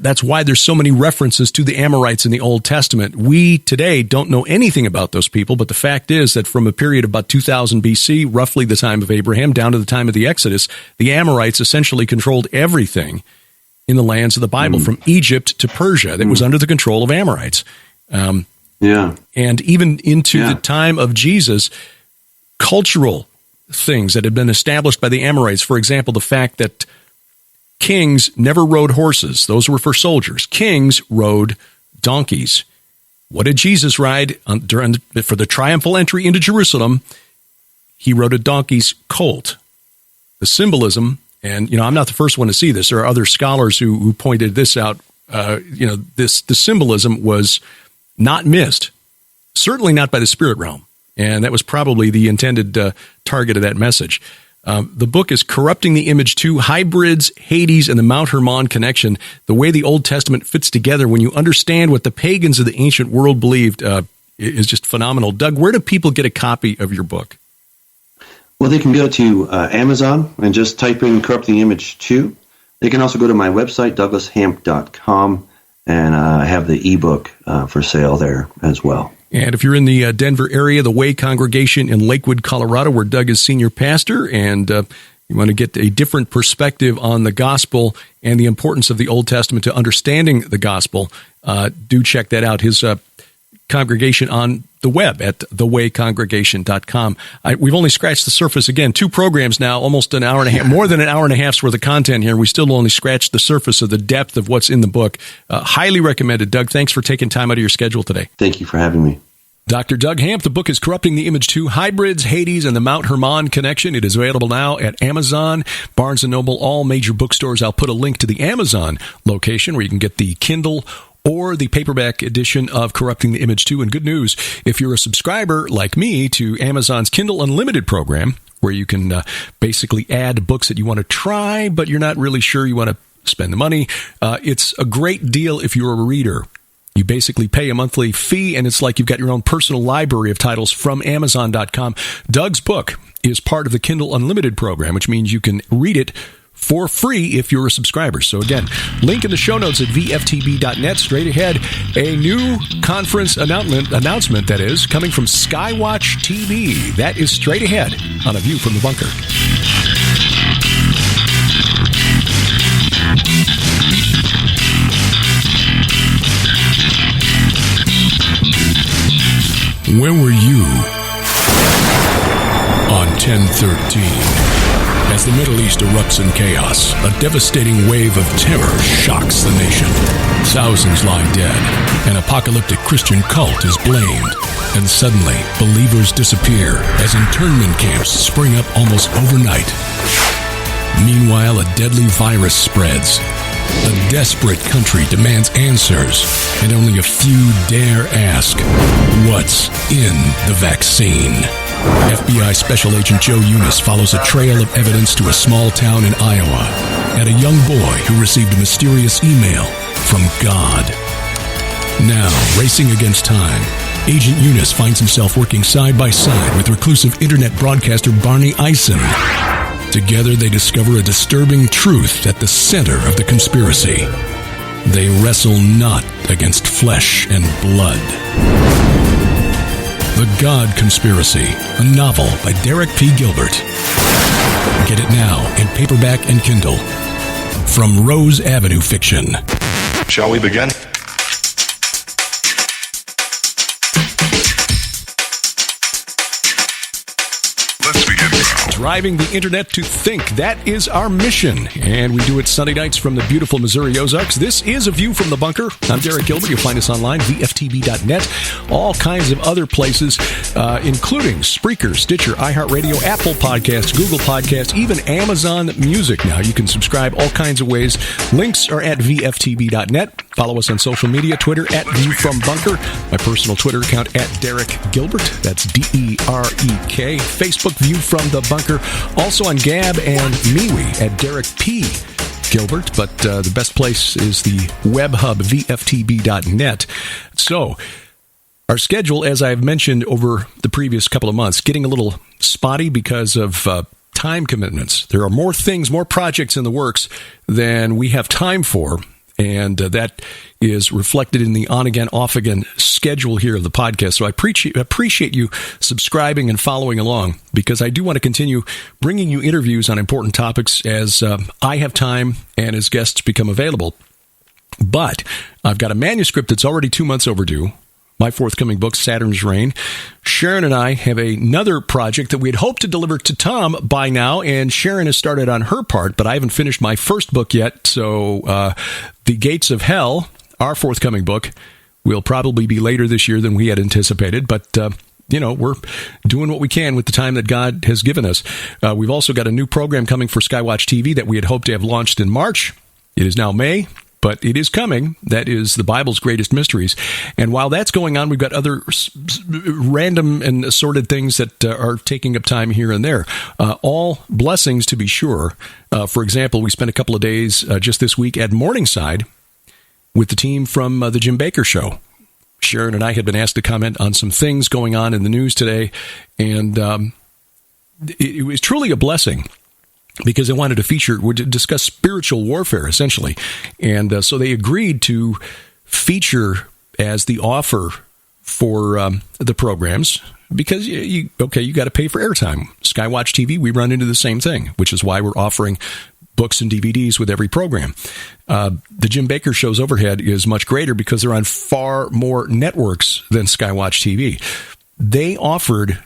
that's why there's so many references to the Amorites in the Old Testament. We today don't know anything about those people, but the fact is that from a period of about 2000 BC, roughly the time of Abraham, down to the time of the Exodus, the Amorites essentially controlled everything in the lands of the Bible, from Egypt to Persia, that was under the control of Amorites. And even into the time of Jesus, cultural things that had been established by the Amorites, for example, the fact that kings never rode horses. Those were for soldiers. Kings rode donkeys. What did Jesus ride for the triumphal entry into Jerusalem? He rode a donkey's colt. The symbolism, and I'm not the first one to see this. There are other scholars who pointed this out. The symbolism was not missed, certainly not by the spirit realm, and that was probably the intended target of that message. The book is Corrupting the Image 2, Hybrids, Hades, and the Mount Hermon Connection. The way the Old Testament fits together when you understand what the pagans of the ancient world believed is just phenomenal. Doug, where do people get a copy of your book? Well, they can go to Amazon and just type in Corrupting the Image 2. They can also go to my website, douglashamp.com, and I have the ebook for sale there as well. And if you're in the Denver area, the Way Congregation in Lakewood, Colorado, where Doug is senior pastor, and you want to get a different perspective on the gospel and the importance of the Old Testament to understanding the gospel, do check that out. His congregation on the web at thewaycongregation.com. We've only scratched the surface. Again, 2 programs now, almost an hour and a half, more than an hour and a half's worth of content here. We still only scratched the surface of the depth of what's in the book. Highly recommended. Doug, thanks for taking time out of your schedule today. Thank you for having me. Dr. Doug Hamp. The book is Corrupting the Image 2, Hybrids, Hades, and the Mount Hermon Connection. It is available now at Amazon, Barnes & Noble, all major bookstores. I'll put a link to the Amazon location where you can get the Kindle or the paperback edition of Corrupting the Image 2. And good news, if you're a subscriber like me to Amazon's Kindle Unlimited program, where you can basically add books that you want to try, but you're not really sure you want to spend the money, it's a great deal if you're a reader. You basically pay a monthly fee, and it's like you've got your own personal library of titles from Amazon.com. Doug's book is part of the Kindle Unlimited program, which means you can read it for free if you're a subscriber. So again, link in the show notes at VFTB.net. Straight ahead, a new conference announcement that is coming from SkyWatchTV. That is straight ahead on A View from the Bunker. Where were you on 10/13? As the Middle East erupts in chaos, a devastating wave of terror shocks the nation. Thousands lie dead. An apocalyptic Christian cult is blamed. And suddenly, believers disappear as internment camps spring up almost overnight. Meanwhile, a deadly virus spreads. A desperate country demands answers, and only a few dare ask, what's in the vaccine? FBI Special Agent Joe Eunice follows a trail of evidence to a small town in Iowa and a young boy who received a mysterious email from God. Now, racing against time, Agent Eunice finds himself working side by side with reclusive internet broadcaster Barney Eisen. Together, they discover a disturbing truth at the center of the conspiracy. They wrestle not against flesh and blood. The God Conspiracy, a novel by Derek P. Gilbert. Get it now in paperback and Kindle. From Rose Avenue Fiction. Shall we begin? Let's begin. Driving the internet to think. That is our mission. And we do it Sunday nights from the beautiful Missouri Ozarks. This is A View from the Bunker. I'm Derek Gilbert. You'll find us online, VFTB.net. All kinds of other places, including Spreaker, Stitcher, iHeartRadio, Apple Podcasts, Google Podcasts, even Amazon Music. Now you can subscribe all kinds of ways. Links are at VFTB.net. Follow us on social media, Twitter at ViewFromBunker, my personal Twitter account at Derek Gilbert, that's DEREK, Facebook View From the Bunker, also on Gab and MeWe at Derek P. Gilbert, but the best place is the web hub, VFTB.net. So, our schedule, as I've mentioned over the previous couple of months, getting a little spotty because of time commitments. There are more things, more projects in the works than we have time for, and that is reflected in the on-again, off-again schedule here of the podcast. So I appreciate you subscribing and following along, because I do want to continue bringing you interviews on important topics as I have time and as guests become available. But I've got a manuscript that's already 2 months overdue. My forthcoming book, Saturn's Reign. Sharon and I have another project that we had hoped to deliver to Tom by now, and Sharon has started on her part, but I haven't finished my first book yet. So The Gates of Hell, our forthcoming book, will probably be later this year than we had anticipated, but we're doing what we can with the time that God has given us. We've also got a new program coming for SkyWatch TV that we had hoped to have launched in March. It is now May. But it is coming. That is the Bible's greatest mysteries. And while that's going on, we've got other random and assorted things that are taking up time here and there. All blessings, to be sure. For example, we spent a couple of days just this week at Morningside with the team from the Jim Bakker Show. Sharon and I had been asked to comment on some things going on in the news today, and it was truly a blessing, because they wanted to discuss spiritual warfare, essentially. And so they agreed to feature as the offer for the programs, because you got to pay for airtime. SkyWatch TV, we run into the same thing, which is why we're offering books and DVDs with every program. The Jim Bakker Show's overhead is much greater because they're on far more networks than SkyWatch TV. They offered...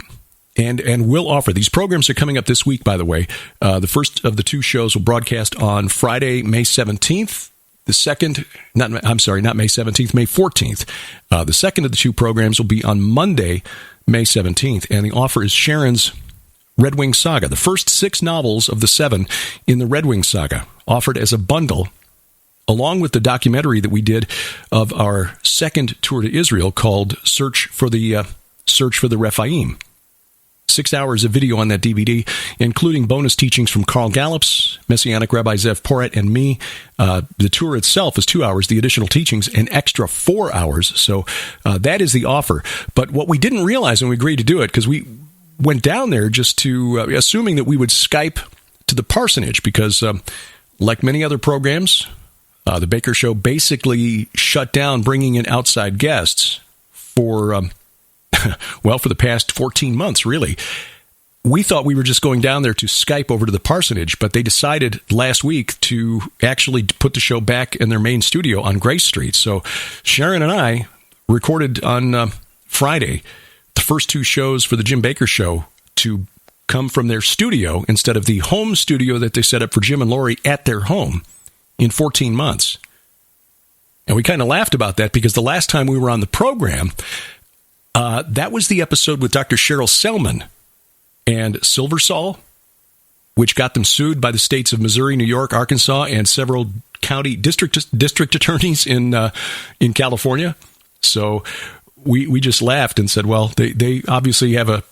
And will offer. These programs are coming up this week, by the way. The first of the two shows will broadcast on Friday, May 17th. The second, not May 17th, May 14th. The second of the two programs will be on Monday, May 17th. And the offer is Sharon's Red Wing Saga, the first 6 novels of the 7 in the Red Wing Saga, offered as a bundle, along with the documentary that we did of our second tour to Israel called Search for the Rephaim. 6 hours of video on that DVD, including bonus teachings from Carl Gallups, Messianic Rabbi Zev Porat, and me. The tour itself is 2 hours. The additional teachings, an extra 4 hours. So that is the offer. But what we didn't realize when we agreed to do it, because we went down there just to, assuming that we would Skype to the parsonage, because like many other programs, the Bakker Show basically shut down bringing in outside guests for... for the past 14 months, really. We thought we were just going down there to Skype over to the parsonage, but they decided last week to actually put the show back in their main studio on Grace Street. So Sharon and I recorded on Friday the first 2 shows for the Jim Bakker Show to come from their studio instead of the home studio that they set up for Jim and Lori at their home in 14 months. And we kind of laughed about that, because the last time we were on the program... that was the episode with Dr. Cheryl Selman and Silversall, which got them sued by the states of Missouri, New York, Arkansas, and several county district attorneys in California. So we just laughed and said, well, they obviously have a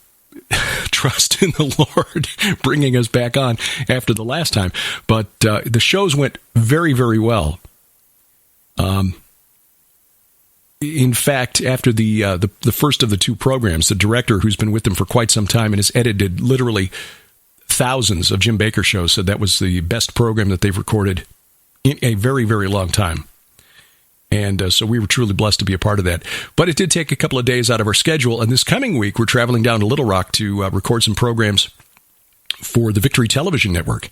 trust in the Lord bringing us back on after the last time. But the shows went very, very well. In fact, after the first of the 2 programs, the director, who's been with them for quite some time and has edited literally thousands of Jim Bakker shows, said that was the best program that they've recorded in a very, very long time. And so we were truly blessed to be a part of that. But it did take a couple of days out of our schedule. And this coming week, we're traveling down to Little Rock to record some programs for the Victory Television Network.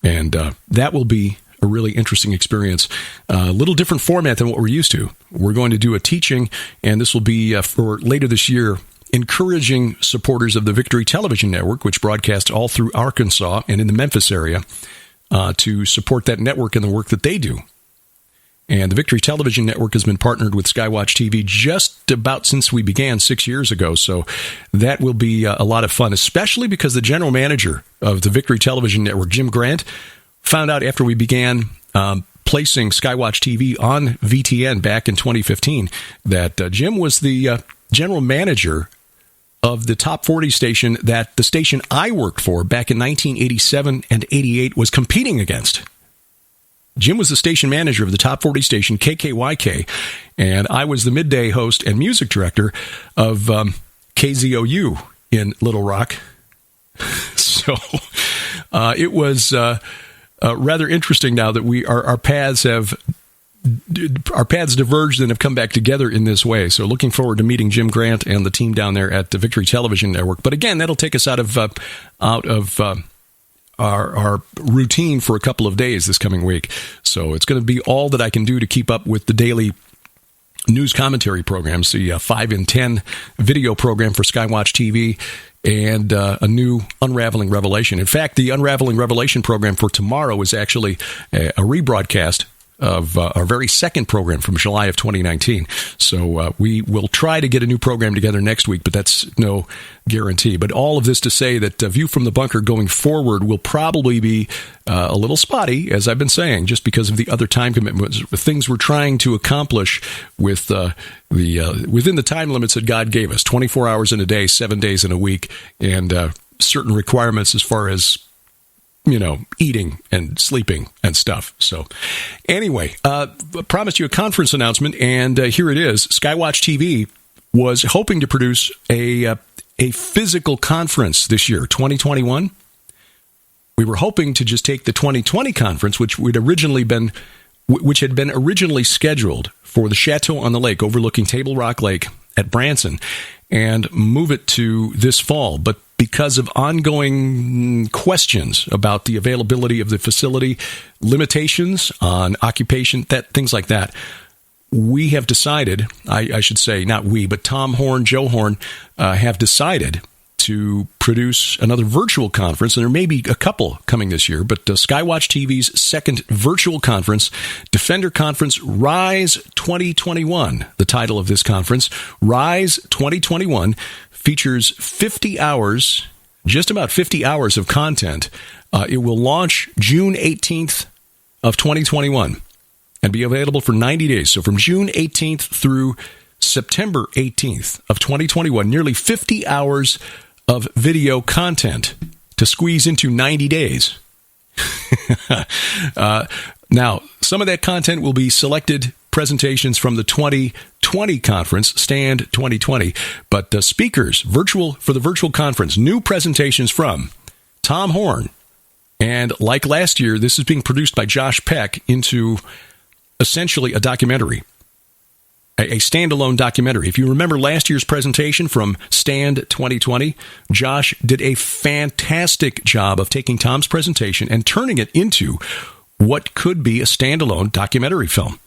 And that will be a really interesting experience. A little different format than what we're used to. We're going to do a teaching, and this will be for later this year, encouraging supporters of the Victory Television Network, which broadcasts all through Arkansas and in the Memphis area, to support that network and the work that they do. And the Victory Television Network has been partnered with SkyWatch TV just about since we began 6 years ago. So that will be a lot of fun, especially because the general manager of the Victory Television Network, Jim Grant, found out after we began placing SkyWatch TV on VTN back in 2015 that Jim was the general manager of the top 40 station that the station I worked for back in 1987 and 88 was competing against. Jim was the station manager of the top 40 station, KKYK, and I was the midday host and music director of KZOU in Little Rock. So it was rather interesting now that our paths diverged and have come back together in this way. So looking forward to meeting Jim Grant and the team down there at the Victory Television Network. But again, that'll take us out of our routine for a couple of days this coming week. So it's going to be all that I can do to keep up with the daily news commentary programs, the 5 in 10 video program for SkyWatch TV, and a new Unraveling Revelation. In fact, the Unraveling Revelation program for tomorrow is actually a rebroadcast of our very second program from July of 2019. So we will try to get a new program together next week, but that's no guarantee. But all of this to say that View from the Bunker going forward will probably be a little spotty, as I've been saying, just because of the other time commitments, things we're trying to accomplish with within the time limits that God gave us, 24 hours in a day, 7 days in a week, and certain requirements as far as eating and sleeping and stuff. So anyway, promised you a conference announcement, and here it is. SkyWatch TV was hoping to produce a physical conference this year, 2021. We were hoping to just take the 2020 conference, which had been originally scheduled for the Chateau on the Lake overlooking Table Rock Lake at Branson, and move it to this fall. But because of ongoing questions about the availability of the facility, limitations on occupation, things like that, we have decided, I should say, not we, but Tom Horn, Joe Horn, have decided to produce another virtual conference, and there may be a couple coming this year, but SkyWatch TV's second virtual conference, Defender Conference Rise 2021. The title of this conference, Rise 2021, features 50 hours, just about 50 hours of content. It will launch June 18th of 2021 and be available for 90 days. So from June 18th through September 18th of 2021, nearly 50 hours of video content to squeeze into 90 days. Now, some of that content will be selected presentations from the 2020 conference, Stand 2020, but speakers for the virtual conference, new presentations from Tom Horn, and like last year, this is being produced by Josh Peck into essentially a documentary, a standalone documentary. If you remember last year's presentation from Stand 2020, Josh did a fantastic job of taking Tom's presentation and turning it into what could be a standalone documentary film.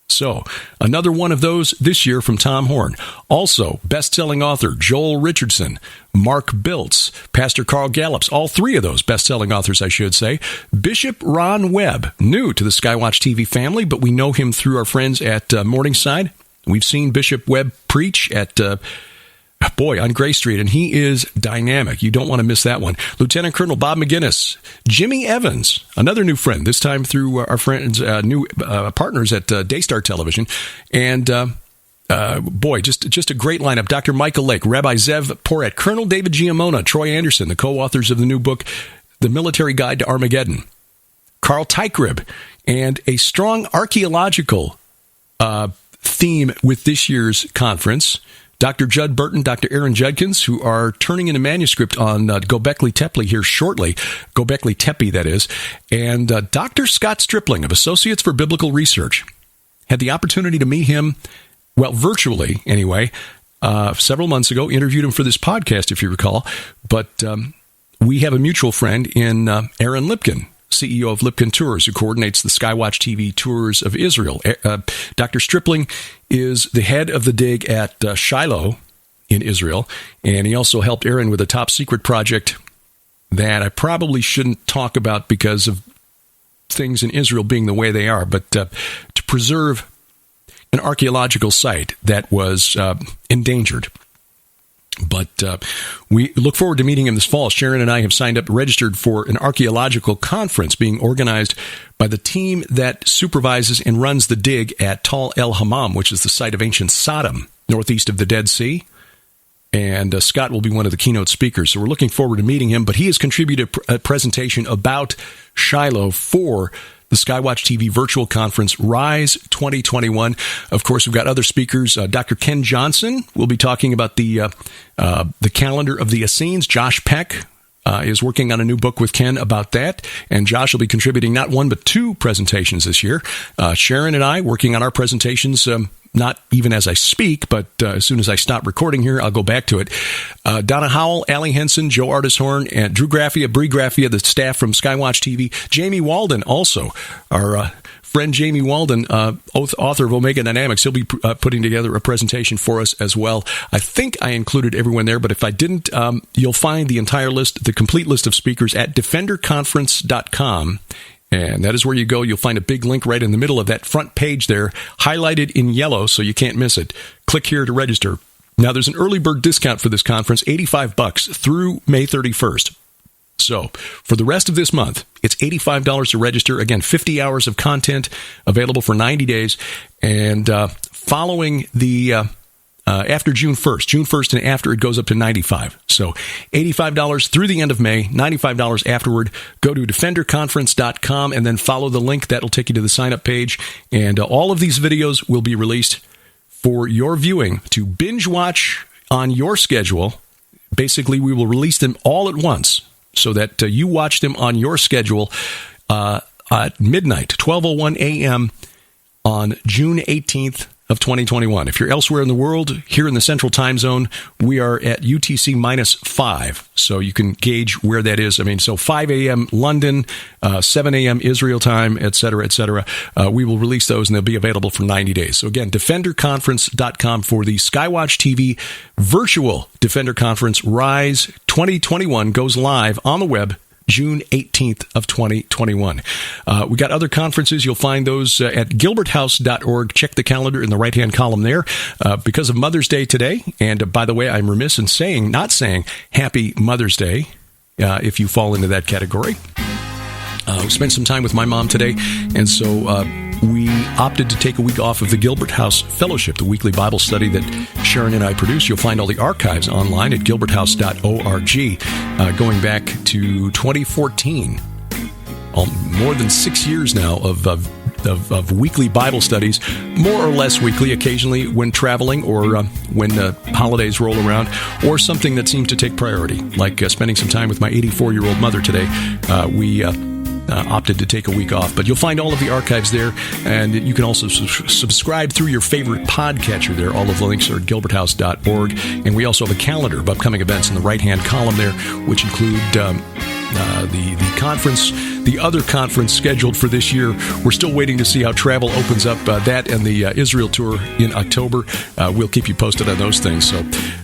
So, another one of those this year from Tom Horn. Also, best-selling author Joel Richardson, Mark Biltz, Pastor Carl Gallups, all three of those best-selling authors, I should say. Bishop Ron Webb, new to the SkyWatch TV family, but we know him through our friends at Morningside. We've seen Bishop Webb preach at on Gray Street, and he is dynamic. You don't want to miss that one. Lieutenant Colonel Bob McGinnis, Jimmy Evans, another new friend, this time through our friends, new partners at Daystar Television, and just a great lineup. Dr. Michael Lake, Rabbi Zev Poret, Colonel David Giamona, Troy Anderson, the co-authors of the new book, The Military Guide to Armageddon, Carl Teichgrib, and a strong archaeological theme with this year's conference. Dr. Judd Burton, Dr. Aaron Judkins, who are turning in a manuscript on Gobekli Tepe here shortly, Gobekli Tepe, that is, and Dr. Scott Stripling of Associates for Biblical Research. Had the opportunity to meet him, well, virtually anyway, several months ago, interviewed him for this podcast, if you recall, but we have a mutual friend in Aaron Lipkin, CEO of Lipkin Tours, who coordinates the SkyWatch TV Tours of Israel. Dr. Stripling is the head of the dig at Shiloh in Israel, and he also helped Aaron with a top-secret project that I probably shouldn't talk about because of things in Israel being the way they are, but to preserve an archaeological site that was endangered. But we look forward to meeting him this fall. Sharon and I have signed up, registered for an archaeological conference being organized by the team that supervises and runs the dig at Tal El Hammam, which is the site of ancient Sodom, northeast of the Dead Sea. And Scott will be one of the keynote speakers. So we're looking forward to meeting him. But he has contributed a presentation about Shiloh for the SkyWatch TV virtual conference, Rise 2021. Of course, we've got other speakers. Dr. Ken Johnson will be talking about the calendar of the Essenes. Josh Peck is working on a new book with Ken about that. And Josh will be contributing not one, but two presentations this year. Sharon and I working on our presentations, not even as I speak, but as soon as I stop recording here, I'll go back to it. Donna Howell, Allie Henson, Joe Artishorn, and Drew Graffia, Bree Graffia, the staff from SkyWatch TV. Jamie Walden also, our friend Jamie Walden, author of Omega Dynamics. He'll be putting together a presentation for us as well. I think I included everyone there, but if I didn't, you'll find the entire list, the complete list of speakers at defenderconference.com. And that is where you go. You'll find a big link right in the middle of that front page there, highlighted in yellow so you can't miss it. Click here to register. Now, there's an early bird discount for this conference, $85 through May 31st. So for the rest of this month, it's $85 to register. Again, 50 hours of content available for 90 days. And following the after June 1st and after, it goes up to $95. So $85 through the end of May, $95 afterward. Go to defenderconference.com and then follow the link. That'll take you to the sign-up page. And all of these videos will be released for your viewing to binge watch on your schedule. Basically, we will release them all at once so that you watch them on your schedule at midnight, 12:01 a.m. on June 18th. Of 2021. If you're elsewhere in the world, here in the Central Time Zone, we are at UTC -5, so you can gauge where that is. I mean, so 5 a.m. London, 7 a.m. Israel time, et cetera, et cetera. We will release those, and they'll be available for 90 days. So again, defenderconference.com for the SkyWatch TV virtual Defender Conference. Rise 2021 goes live on the web June 18th of 2021. We got other conferences. You'll find those at gilberthouse.org. Check the calendar in the right-hand column there. Because of Mother's Day today, and by the way, I'm remiss in not saying Happy Mother's Day, if you fall into that category. Spent some time with my mom today, and so we opted to take a week off of the Gilbert House Fellowship, the weekly Bible study that Sharon and I produce. You'll find all the archives online at gilberthouse.org, going back to 2014. More than 6 years now of weekly Bible studies, more or less weekly, occasionally when traveling or when holidays roll around, or something that seems to take priority, like spending some time with my 84-year-old mother today. We opted to take a week off. But you'll find all of the archives there, and you can also subscribe through your favorite podcatcher there. All of the links are at gilberthouse.org. And we also have a calendar of upcoming events in the right-hand column there, which include the conference, the other conference scheduled for this year. We're still waiting to see how travel opens up, that and the Israel tour in October. We'll keep you posted on those things. So,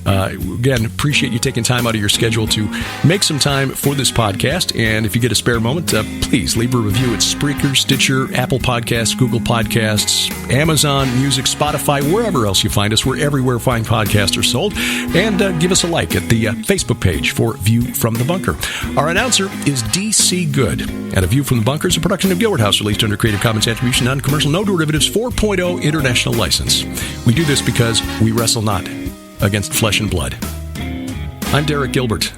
again, appreciate you taking time out of your schedule to make some time for this podcast. And if you get a spare moment, please leave a review at Spreaker, Stitcher, Apple Podcasts, Google Podcasts, Amazon Music, Spotify, wherever else you find us. We're everywhere fine podcasts are sold. And give us a like at the Facebook page for View from the Bunker. Our announcer is DC Good. And A View from the Bunker is a production of Gilbert House, released under Creative Commons Attribution, Non-Commercial, No Derivatives 4.0 International License. We do this because we wrestle not against flesh and blood. I'm Derek Gilbert,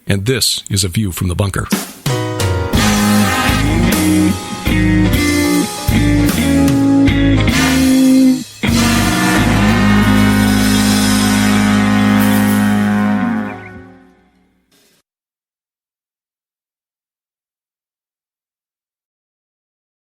and this is A View from the Bunker.